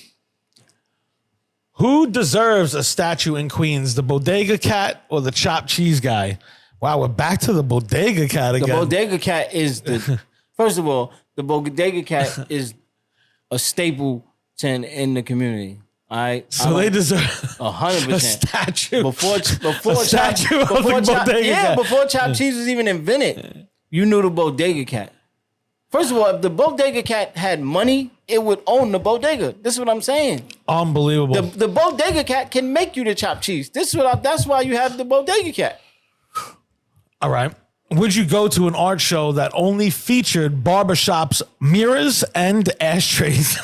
Who deserves a statue in Queens, the Bodega cat or the chopped cheese guy? Wow, we're back to the Bodega cat again.
The Bodega cat is first of all, the Bodega cat is a staple in the community. All right.
So they deserve
100%
a statue.
Before
statue of the Bodega cat.
before chopped cheese was even invented, you knew the Bodega cat. First of all, if the Bodega cat had money, it would own the bodega. This is what I'm saying.
Unbelievable.
The Bodega cat can make you the chopped cheese. That's why you have the Bodega cat.
All right. Would you go to an art show that only featured barbershops, mirrors, and ashtrays?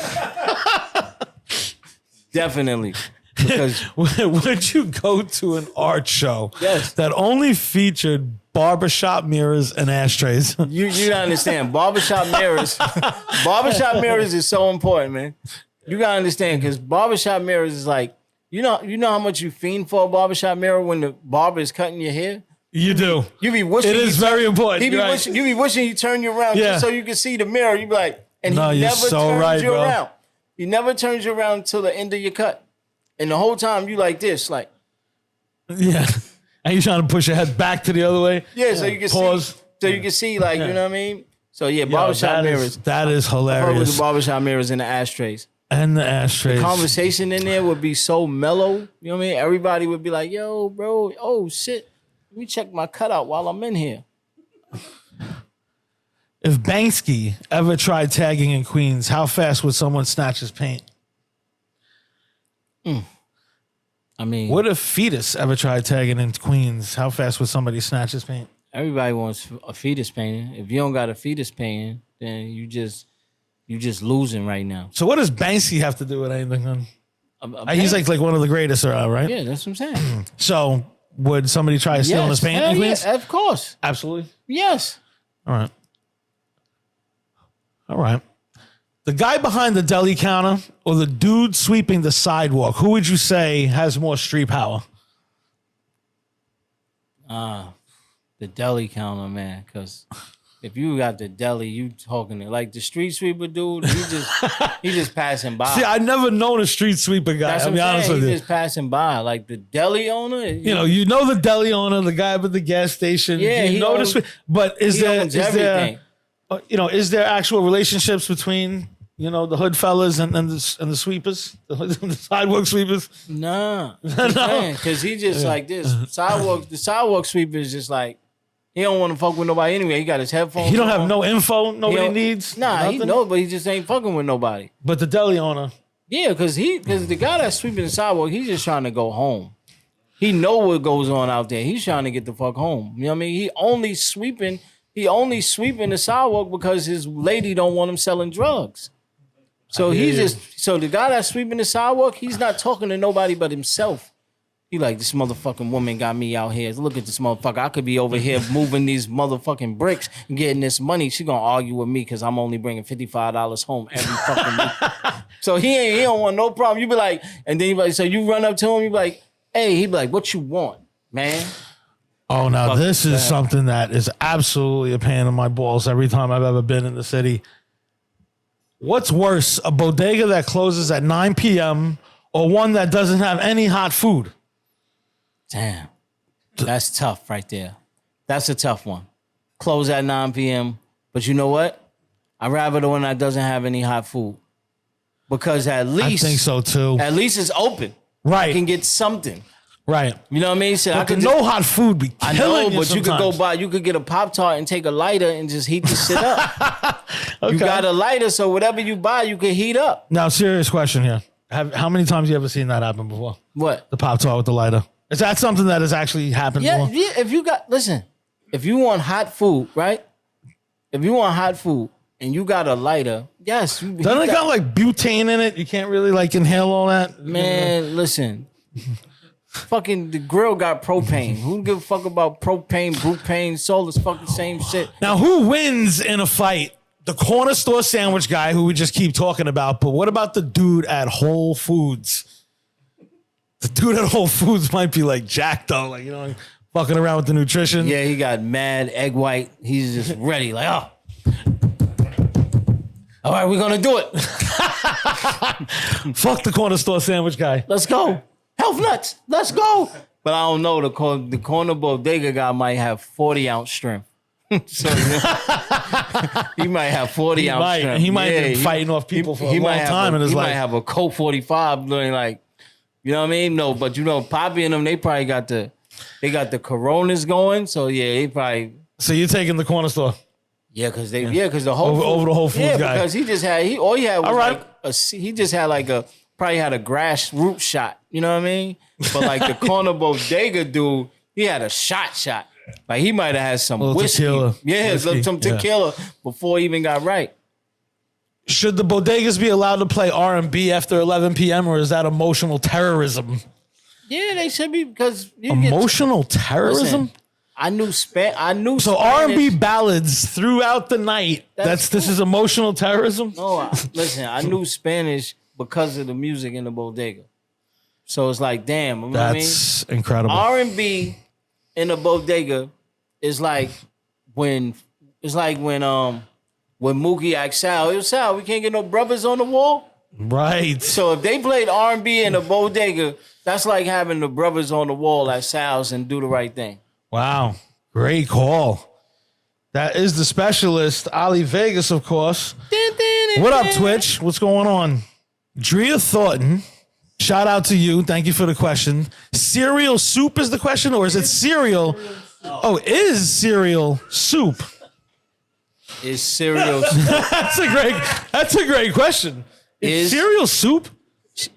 Definitely. Because
would you go to an art show that only featured barbershop mirrors and ashtrays?
you don't understand. Barbershop mirrors is so important, man. You gotta understand, because barbershop mirrors is like, you know how much you fiend for a barbershop mirror when the barber is cutting your hair?
You do.
You be wishing
it is very important.
You be wishing he turned you around just so you can see the mirror. You be like, and he never turns you around. He never turns you around until the end of your cut. And the whole time you like this, like.
Yeah. And you trying to push your head back to the other way?
Yeah, so you can
pause.
So you can see, like, you know what I mean? So yeah, barbershop mirrors.
That is hilarious.
With the barbershop mirrors and the ashtrays.
And the ashtrays.
The conversation in there would be so mellow. You know what I mean? Everybody would be like, yo, bro, oh shit. Let me check my cutout while I'm in here.
If Banksy ever tried tagging in Queens, how fast would someone snatch his paint?
I mean,
what if Fetus ever tried tagging in Queens? How fast would somebody snatch his paint?
Everybody wants a Fetus painting. If you don't got a Fetus painting, then you just losing right now.
So what does Banksy have to do with anything? He's like one of the greatest around, right?
Yeah, that's what I'm saying.
So would somebody try stealing his paint in Queens?
Yeah, of course.
Absolutely.
Yes.
All right. The guy behind the deli counter or the dude sweeping the sidewalk, who would you say has more street power?
The deli counter, man. Because if you got the deli, you talking to like the street sweeper dude. He just passing by.
See, I never known a street sweeper guy. I'll be honest with you.
He's just passing by. Like the deli owner.
You know the deli owner, the guy at the gas station.
Yeah,
you know this. But is there actual relationships between the hood fellas and the sweepers, the sidewalk sweepers?
Nah, because he just like this. The sidewalk sweeper is just like, he don't want to fuck with nobody anyway. He got his headphones.
He don't have no info nobody needs.
Nah,
nothing?
he knows, but he just ain't fucking with nobody.
But the deli owner.
Yeah, because the guy that's sweeping the sidewalk, he's just trying to go home. He know what goes on out there. He's trying to get the fuck home. You know what I mean? He only sweeping the sidewalk because his lady don't want him selling drugs. So so the guy that's sweeping the sidewalk, he's not talking to nobody but himself. He like, this motherfucking woman got me out here. Look at this motherfucker. I could be over here moving these motherfucking bricks and getting this money. She gonna argue with me because I'm only bringing $55 home every fucking week. So he don't want no problem. You be like, and then so you run up to him, you be like, hey, he be like, what you want, man?
Oh, now this is something that is absolutely a pain in my balls every time I've ever been in the city. What's worse, a bodega that closes at 9 p.m. or one that doesn't have any hot food?
Damn. That's tough right there. That's a tough one. Close at 9 p.m. But you know what? I'd rather the one that doesn't have any hot food. Because at least...
I think so too.
At least it's open.
Right.
You can get something.
Right.
You know what I mean? So
But no hot food be
I
killing
know, but you could go
sometimes.
buy. You could get a Pop-Tart and take a lighter and just heat the shit up.
Okay.
You got a lighter, so whatever you buy, you can heat up.
Now, serious question here. How many times you ever seen that happen before?
What?
The Pop-Tart with the lighter. Is that something that has actually happened
Yeah,
before?
yeah. If you want hot food, right? If you want hot food and you got a lighter, yes.
Doesn't it got like butane in it? You can't really like inhale all that?
Man, listen. Fucking the grill got propane. Who give a fuck about propane, butane, solar? It's fucking same shit.
Now, who wins in a fight? The corner store sandwich guy who we just keep talking about, but what about the dude at Whole Foods? The dude at Whole Foods might be like jacked though, like, you know, fucking around with the nutrition.
Yeah, he got mad egg white. He's just ready, like, oh. All right, we're gonna do it.
Fuck the corner store sandwich guy.
Let's go. Health nuts. Let's go. But I don't know. The corner bodega guy might have 40-ounce strength. So he might have 40-ounce strength.
He might have been fighting off people for a long time in his life.
He might have a Colt 45 doing like, you know what I mean? No, but you know, Poppy and them, they probably got the Coronas going. So yeah, he probably.
So you're taking the corner store?
Yeah, because the whole
over the Whole Foods guy.
because he just had all he had was
All right.
he just had like probably had a grassroots shot. You know what I mean? But like the corner bodega dude, he had a shot. Like he might have had some whiskey.
Tequila.
Yeah,
Whiskey.
some tequila before he even got right.
Should the bodegas be allowed to play R&B after 11 p.m. or is that emotional terrorism?
Yeah, they should be because
Emotional terrorism?
Listen, I knew
So
Spanish.
R&B ballads throughout the night. This is emotional terrorism?
No, listen, I knew Spanish because of the music in the bodega. So it's like, damn, you know what I mean?
That's incredible.
R&B in the bodega is like when Mookie asked Sal, "Yo, Sal, we can't get no brothers on the wall."
Right.
So if they played R&B in the bodega, that's like having the brothers on the wall at Sal's and do the right thing.
Wow. Great call. That is the specialist, Ali Vegas, of course. What up, Twitch? What's going on? Drea Thornton. Shout out to you. Thank you for the question. Cereal soup is the question, or is it cereal? Oh, is cereal soup?
Is cereal?
That's a great question. Is cereal soup?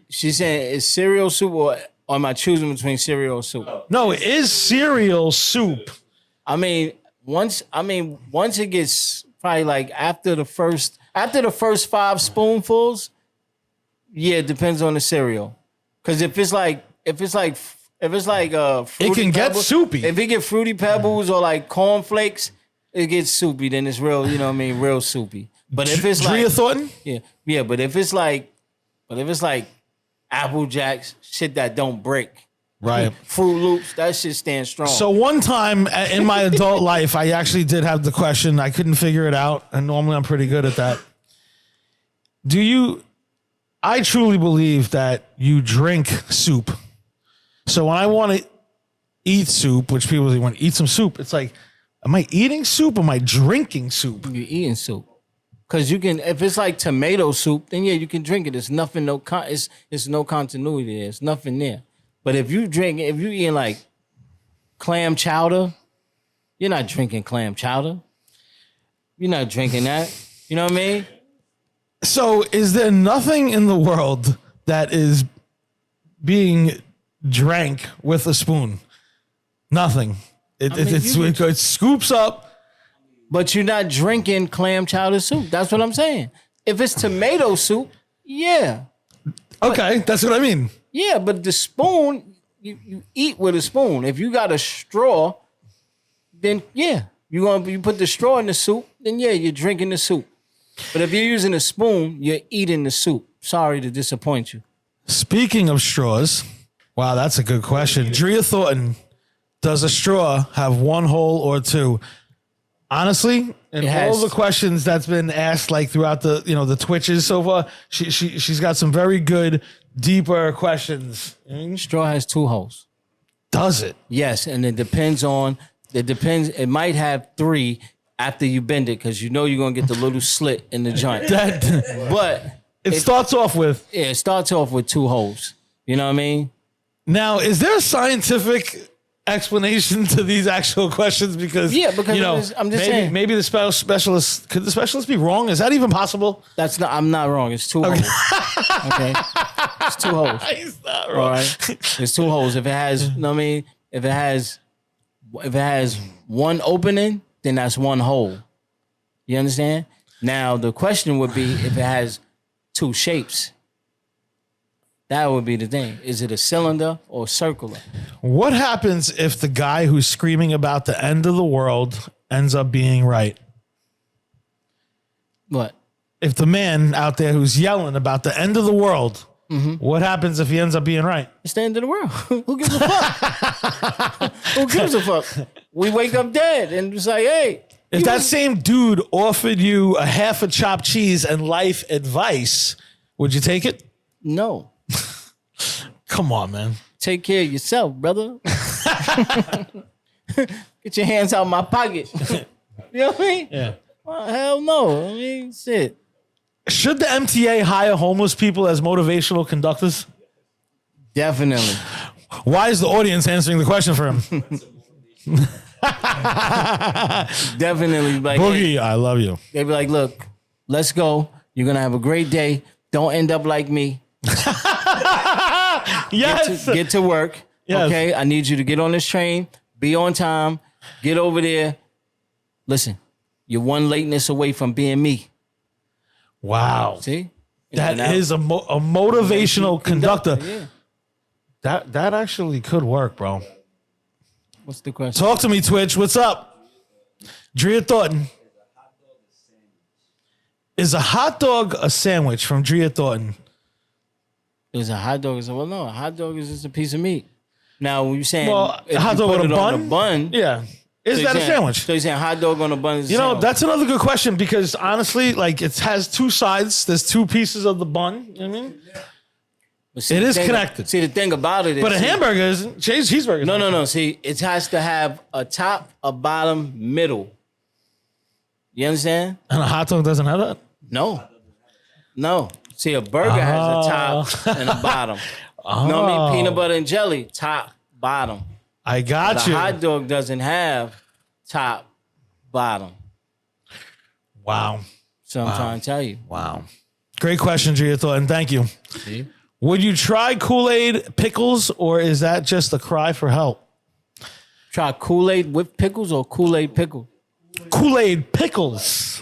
She's saying, is cereal soup or am I choosing between cereal or soup?
No, it is cereal soup.
I mean, once it gets probably like after the first 5 spoonfuls, yeah, it depends on the cereal. Because if it's like Fruity
It can get
Pebbles,
soupy.
If it get Fruity Pebbles or like cornflakes, it gets soupy. Then it's real, you know what I mean, real soupy. But if it's
Drea
like
Thornton?
yeah. But if it's like Apple Jacks, shit that don't break,
Right.
Fruit Loops, that shit stands strong.
So one time in my adult life, I actually did have the question. I couldn't figure it out. And normally I'm pretty good at that. I truly believe that you drink soup. So when I want to eat soup, which people say, want to eat some soup, it's like, am I eating soup? Am I drinking soup?
You're eating soup. Cause you can, if it's like tomato soup, then yeah, you can drink it. It's nothing, it's no continuity there. It's nothing there. But if you eating like clam chowder, you're not drinking clam chowder. You're not drinking that. You know what I mean?
So is there nothing in the world that is being drank with a spoon? Nothing. It scoops up.
But you're not drinking clam chowder soup. That's what I'm saying. If it's tomato soup, yeah.
Okay, that's what I mean.
Yeah, but the spoon, you eat with a spoon. If you got a straw, then yeah. You put the straw in the soup, then yeah, you're drinking the soup. But if you're using a spoon, you're eating the soup. Sorry to disappoint you.
Speaking of straws, wow, that's a good question. Drea Thornton, does a straw have one hole or two? Honestly, in all the questions that's been asked, like throughout the Twitches so far, she's got some very good, deeper questions.
Straw has 2 holes.
Does it?
Yes, and it depends. It might have 3 after you bend it, because you know you're gonna get the little slit in the joint. But
it starts off with
2 holes. You know what I mean?
Now, is there a scientific explanation to these actual questions? Because
I'm just saying.
Maybe the specialist could the specialist be wrong? Is that even possible?
I'm not wrong. It's 2 holes. Okay, it's 2 holes.
He's not wrong.
All right, it's 2 holes. If it has, you know what I mean, if it has one opening, then that's 1 hole. You understand? Now the question would be if it has 2 shapes. That would be the thing. Is it a cylinder or circular?
What happens if the guy who's screaming about the end of the world ends up being right?
What?
If the man out there who's yelling about the end of the world, what happens if he ends up being right?
It's the end of the world. Who gives a fuck? Who gives a fuck? We wake up dead and it's like, hey.
If that same dude offered you a half a chopped cheese and life advice, would you take it?
No.
Come on, man.
Take care of yourself, brother. Get your hands out my pocket. You know what I mean?
Yeah.
Well, hell no. I mean, shit.
Should the MTA hire homeless people as motivational conductors?
Definitely.
Why is the audience answering the question for him?
Definitely. Like,
Boogie, I love you.
they be like, look, let's go. You're going to have a great day. Don't end up like me.
Yes.
Get to work.
Yes.
Okay? I need you to get on this train. Be on time. Get over there. Listen, you're one lateness away from being me.
Wow.
See?
That is a motivational conductor.
Yeah.
That actually could work, bro.
What's the question?
Talk to me, Twitch. What's up? Drea Thornton. Is a hot dog a sandwich from Drea Thornton?
Is a hot dog? Well, no, a hot dog is just a piece of meat. Now, when you're saying
a hot dog with a bun? Yeah. Is that a sandwich?
So you're saying hot dog on a bun is a
You know,
sandwich?
that's another good question because honestly, like it has 2 sides. There's 2 pieces of the bun. You know what I mean?
But see,
It
the
is
thing-
connected.
See, the thing about it is...
But a hamburger isn't. Cheeseburger.
No. See, it has to have a top, a bottom, middle. You understand?
And a hot dog doesn't have that?
No. See, a burger has a top and a bottom. You know what I mean? Peanut butter and jelly, top, bottom.
I got
But
you.
a hot dog doesn't have top, bottom.
Wow.
So I'm trying to tell you.
Wow. Great question, Drea Thornton. Thank you.
See?
Would you try Kool-Aid pickles or is that just a cry for help?
Try Kool-Aid with pickles or Kool-Aid pickle?
Kool-Aid pickles.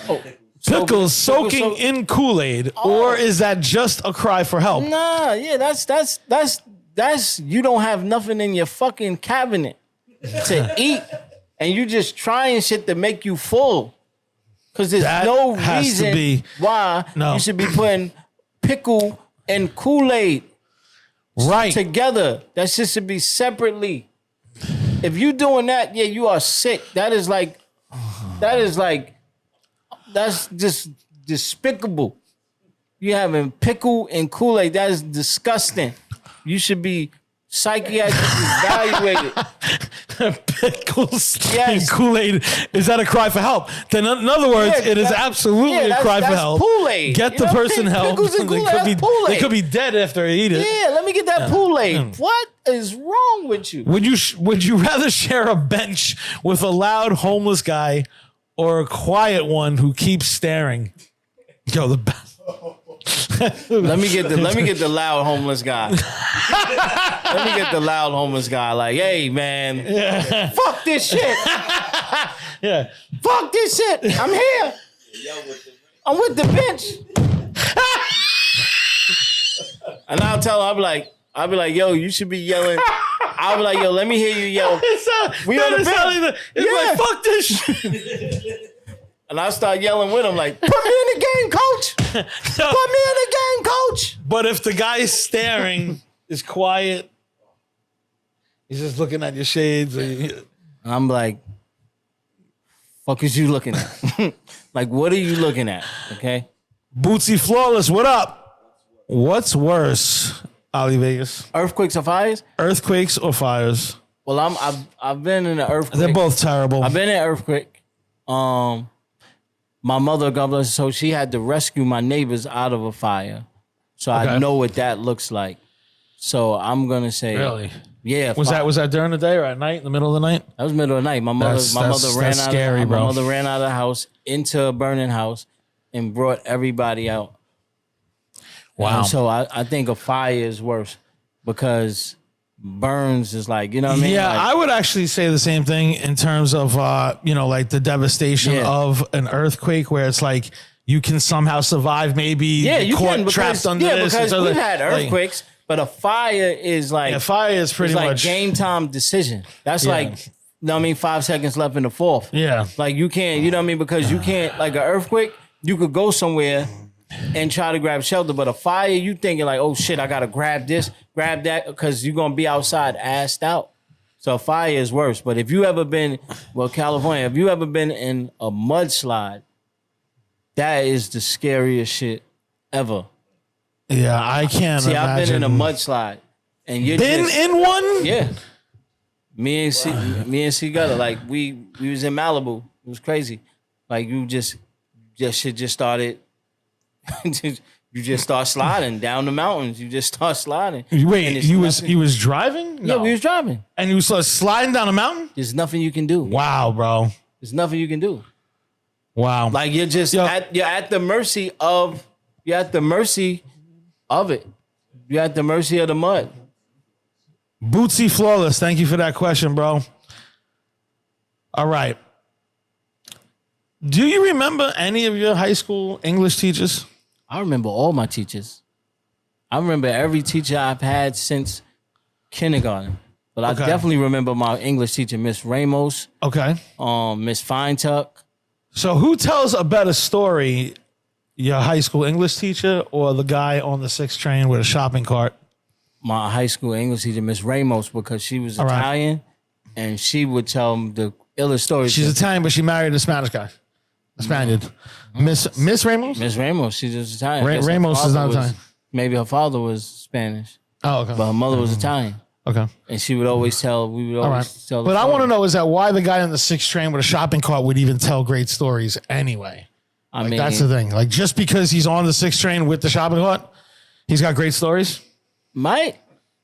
Oh,
Pickles soaking
soak-
in Kool-Aid, or is that just a cry for help?
Nah, yeah, that's you don't have nothing in your fucking cabinet to eat, and you just trying shit to make you full. Cause there's
That
no
has to
reason
be-
why
No.
you should be putting pickle and Kool-Aid
Right.
together. That shit should be separately. If you doing that, yeah, you are sick. That's just despicable. You having pickle and Kool-Aid. That is disgusting. You should be psychiatrically evaluated.
Pickles
Yes.
and Kool-Aid. Is that a cry for help? Then in other words,
Yeah,
it is
that-
absolutely
yeah,
a
that's-
cry for
that's
help.
Kool-Aid.
Get
You
the
know what I
person
mean?
help.
Pickles and
They
Kool-Aid,
could be
that's Kool-Aid.
they could be dead after they eat it.
Yeah, let me get that Kool-Aid. What is wrong with you?
Would you rather share a bench with a loud homeless guy or a quiet one who keeps staring? Yo, the best.
Let me get the loud homeless guy. Let me get the loud homeless guy. Like, hey man, fuck this shit.
Yeah.
Fuck this shit. I'm here. I'm with the bench. And I'll tell him, I'll be like, yo, you should be yelling. I'll be like, yo, let me hear you yell. We on the bench.
It's like, fuck this shit.
And I start yelling with him, like, put me in the game, coach. Put me in the game, coach.
But if the guy staring is quiet, he's just looking at your shades.
And I'm like, fuck is you looking at? Like, what are you looking at? Okay.
Bootsy Flawless, what up? What's worse, Ali Vegas?
Earthquakes or fires?
Earthquakes or fires?
Well, I've been in an earthquake.
They're both terrible.
I've been in an earthquake. My mother, God bless her soul, she had to rescue my neighbors out of a fire. So I know what that looks like. So I'm gonna say,
Really?
Yeah.
Was that during the day or at night, in the middle of the night?
That was middle of the night. My mother ran out of the house into a burning house and brought everybody out.
Wow.
And so I think a fire is worse because burns is like, you know what I mean?
Yeah,
like,
I would actually say the same thing in terms of, like the devastation of an earthquake where it's like you can somehow survive, maybe
you
caught
can because,
trapped under this.
because
so
we've had earthquakes, but a fire is like...
fire is pretty
it's like
much...
game time decision. That's like, you know what I mean, 5 seconds left in the fourth.
Yeah.
Like you can't, you know what I mean? Because you can't, like an earthquake, you could go somewhere and try to grab shelter, but a fire, you thinking like, oh shit, I gotta grab this, grab that, because you're gonna be outside assed out. So a fire is worse. But if you ever been, California, if you ever been in a mudslide, that is the scariest shit ever.
Yeah, I can't imagine.
I've been in a mudslide. And you're
in one?
Yeah. Me and C Gutter, like we was in Malibu. It was crazy. Like shit just started. You just start sliding down the mountains. You just start sliding.
Wait, you was driving? No.
Yeah, we was driving.
And you started sliding down a mountain?
There's nothing you can do.
Wow, bro.
There's nothing you can do.
Wow.
Like you're just you're at the mercy of it. You're at the mercy of the mud.
Bootsy Flawless, thank you for that question, bro. All right. Do you remember any of your high school English teachers?
I remember all my teachers. I remember every teacher I've had since kindergarten. But I definitely remember my English teacher, Miss Ramos.
Okay.
Miss Finetuck.
So who tells a better story, your high school English teacher or the guy on the 6 train with a shopping cart?
My high school English teacher, Miss Ramos, because she was Italian and she would tell them the illest stories.
She's Italian, but she married a Spanish guy. A Spaniard. Miss Ramos?
Miss Ramos, she's just Italian.
Ramos is not Italian.
Maybe her father was Spanish.
Oh, okay.
But her mother was Italian.
Okay.
And she would always tell, tell
But I want to know is that why the guy on the 6 train with a shopping cart would even tell great stories anyway? I mean, that's the thing. Like, just because he's on the 6 train with the shopping cart, he's got great stories?
Might.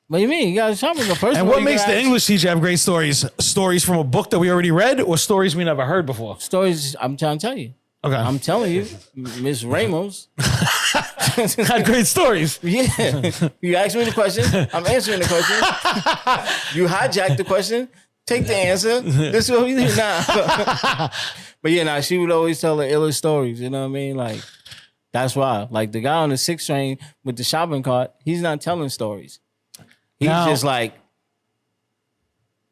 What do you mean? You got a shopping cart first.
And what makes the English teacher have great stories? Stories from a book that we already read or stories we never heard before?
Stories, I'm trying to tell you.
Okay.
I'm telling you, Miss Ramos
had great stories.
Yeah. You asked me the question. I'm answering the question. You hijacked the question. Take the answer. This is what we do now. But she would always tell the illest stories. You know what I mean? Like, that's why. Like, the guy on the 6 train with the shopping cart, he's not telling stories. He's just like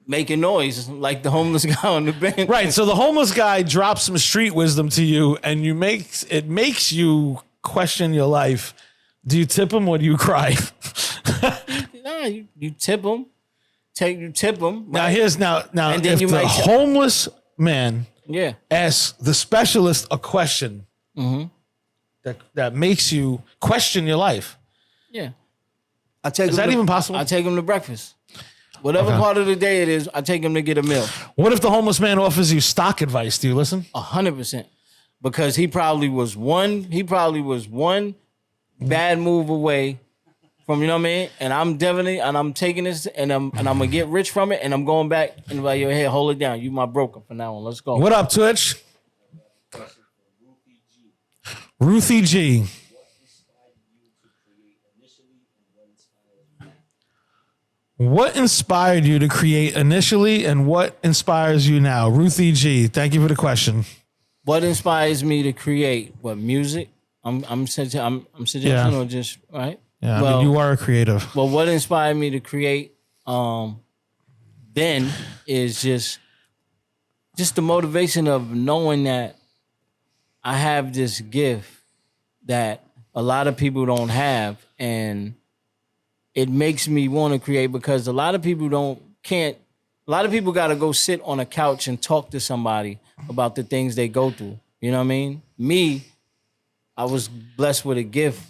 making noise like the homeless guy on the bench.
Right. So the homeless guy drops some street wisdom to you and it makes you question your life. Do you tip him or do you cry?
Nah, you tip him. You tip him. Right?
Now and then if the homeless man asks the specialist a question that makes you question your life.
Yeah.
Is that even possible?
I take him to breakfast. Whatever part of the day it is, I take him to get a meal.
What if the homeless man offers you stock advice? Do you listen?
100%. Because he probably was one bad move away from, you know what I mean? And I'm taking this and I'm gonna get rich from it and I'm going back and like, yo, hey, hold it down. You my broker from now on. Let's go.
What up, Twitch? Ruthie G. What inspired you to create initially and what inspires you now? Ruthie G, thank you for the question.
What inspires me to create? What, music? I'm suggesting or just, right?
Yeah, I mean, you are a creative.
Well, what inspired me to create then is just the motivation of knowing that I have this gift that a lot of people don't have, and it makes me want to create because a lot of people got to go sit on a couch and talk to somebody about the things they go through. You know what I mean? Me, I was blessed with a gift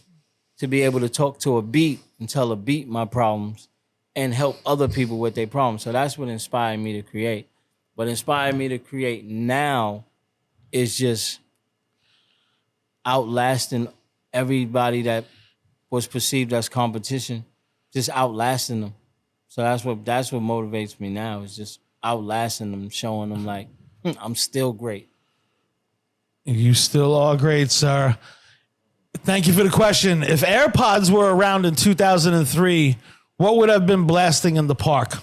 to be able to talk to a beat and tell a beat my problems and help other people with their problems. So that's what inspired me to create. What inspired me to create now is just outlasting everybody that was perceived as competition, just outlasting them. So that's what motivates me now, is just outlasting them, showing them like, I'm still great.
You still are great, sir. Thank you for the question. If AirPods were around in 2003, what would have been blasting in the park?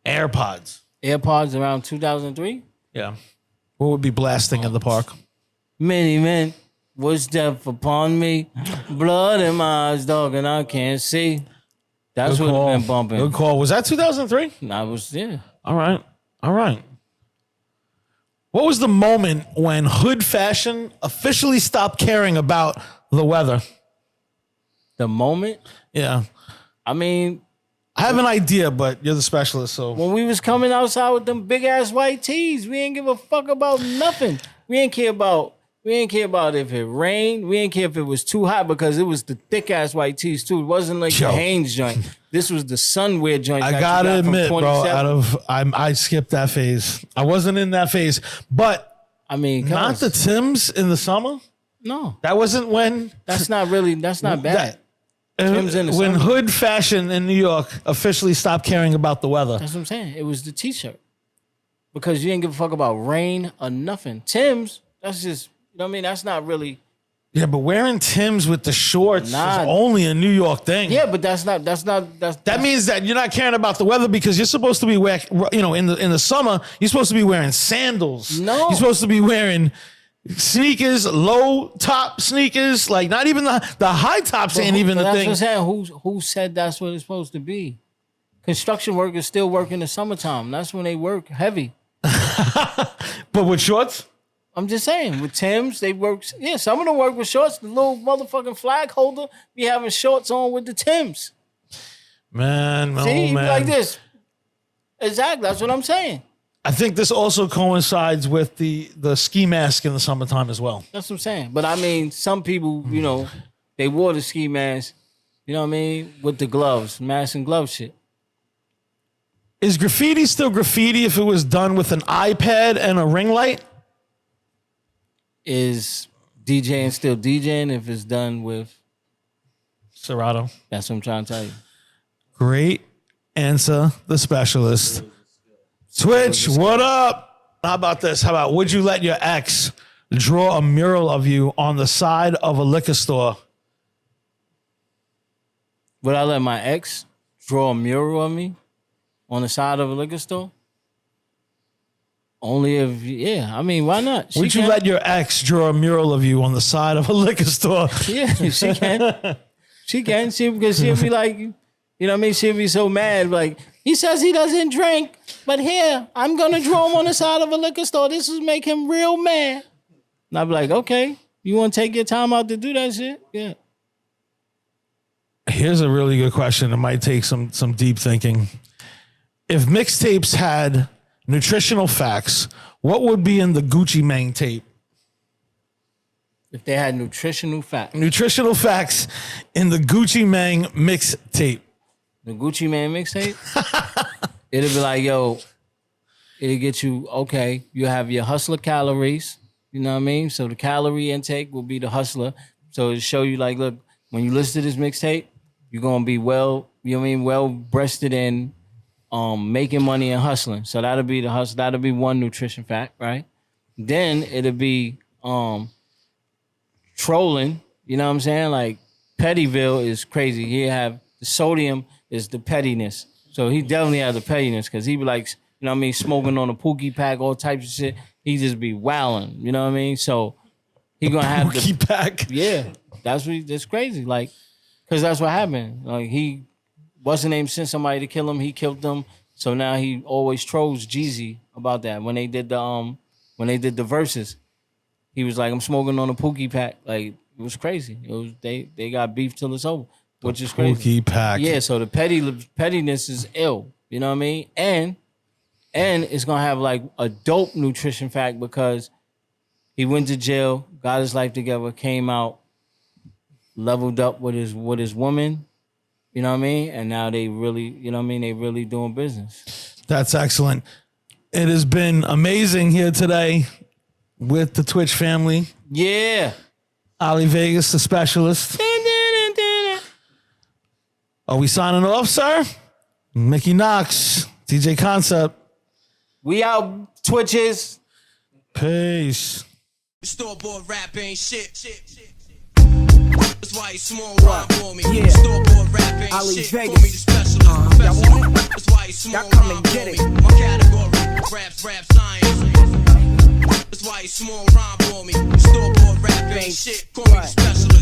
AirPods.
AirPods around 2003?
Yeah. What would be blasting in the park?
Many men was death upon me. Blood in my eyes, dog, and I can't see. That's
Good
what
call.
I've been bumping.
Good call. Was that 2003?
I was, yeah.
All right. All right. What was the moment when hood fashion officially stopped caring about the weather?
The moment?
Yeah.
I mean,
I have an idea, but you're the specialist, so.
when we was coming outside with them big ass white tees, we ain't give a fuck about nothing. We ain't care about if it rained. We ain't care if it was too hot, because it was the thick ass white tees too. It wasn't like the Hanes joint. This was the sunwear joint.
I gotta admit, bro, I skipped that phase. I wasn't in that phase, but
I mean,
not the Timbs in the summer.
No,
that wasn't when.
That's not bad.
Timbs in the when summer. Hood fashion in New York officially stopped caring about the weather.
That's what I'm saying. It was the t-shirt, because you didn't give a fuck about rain or nothing. Timbs, that's just, you know what I mean? That's not really.
Yeah, but wearing Timbs with the shorts is only a New York thing.
Yeah, but that
means that you're not caring about the weather, because you're supposed to be wearing, in the summer, you're supposed to be wearing sandals.
No.
You're supposed to be wearing sneakers, low top sneakers, like not even the high tops ain't even the thing.
That's what I'm saying. Who said that's what it's supposed to be? Construction workers still work in the summertime. That's when they work heavy.
But with shorts?
I'm just saying, with Timbs, they work. Yeah, some of them work with shorts. The little motherfucking flag holder be having shorts on with the Timbs.
Man,
See, like this. Exactly, that's what I'm saying.
I think this also coincides with the ski mask in the summertime as well.
That's what I'm saying. But I mean, some people, they wore the ski mask, you know what I mean, with the gloves, mask and glove shit.
Is graffiti still graffiti if it was done with an iPad and a ring light?
Is DJing still DJing if it's done with
Serato?
That's what I'm trying to tell you.
Great answer, the specialist. Twitch, what up? How about this? How about, would you let your ex draw a mural of you on the side of a liquor store?
Would I let my ex draw a mural of me on the side of a liquor store? Only if, yeah. I mean, why not?
Would you let your ex draw a mural of you on the side of a liquor store?
Yeah, she can. She can. Because she'll be like, you know what I mean? She'll be so mad. Like, he says he doesn't drink, but here, I'm going to draw him on the side of a liquor store. This will make him real mad. And I'll be like, okay, you want to take your time out to do that shit? Yeah.
Here's a really good question. It might take some deep thinking. If mixtapes had nutritional facts, what would be in the Gucci Mane tape?
If they had nutritional facts.
Nutritional facts in the Gucci Mane mixtape.
The Gucci Mane mixtape? It'll be like, yo, it'll get you, okay, you have your hustler calories, you know what I mean? So the calorie intake will be the hustler. So it'll show you like, look, when you listen to this mixtape, you're going to be well breasted and making money and hustling. So that'll be the hustle. That'll be one nutrition fact, right? Then it'll be trolling. You know what I'm saying? Like Pettyville is crazy. He have the sodium is the pettiness. So he definitely has the pettiness because he be like, you know what I mean, smoking on a Pookie pack, all types of shit. He just be wilding. You know what I mean? So he gonna have the
Pookie pack.
Yeah, that's crazy. Like, because that's what happened. Like what's the name, sent somebody to kill him, he killed them. So now he always trolls Jeezy about that. When they did the verses, he was like, I'm smoking on a Pookie pack. Like, it was crazy. It was they got beef till it's over, which is crazy.
Pookie pack.
Yeah, so the pettiness is ill. You know what I mean? And it's gonna have like a dope nutrition fact because he went to jail, got his life together, came out, leveled up with his woman. You know what I mean? And now they really, you know what I mean? They really doing business.
That's excellent. It has been amazing here today with the Twitch family.
Yeah.
Ali Vegas, the specialist. Are we signing off, sir? Mickey Knox, DJ Concept.
We out, Twitches.
Peace.
Store-bought rap ain't shit. That's why you small rhyme for me.
Yeah.
Store-bought rap ain't
I leave
shit.
Vegas.
Call me the specialist.
Y'all want it?
That's why you small
Y'all come
rhyme
and
for
get
me.
it.
My category, rap science. That's why you small rhyme for me. Store-bought rap ain't shit. Call me the specialist.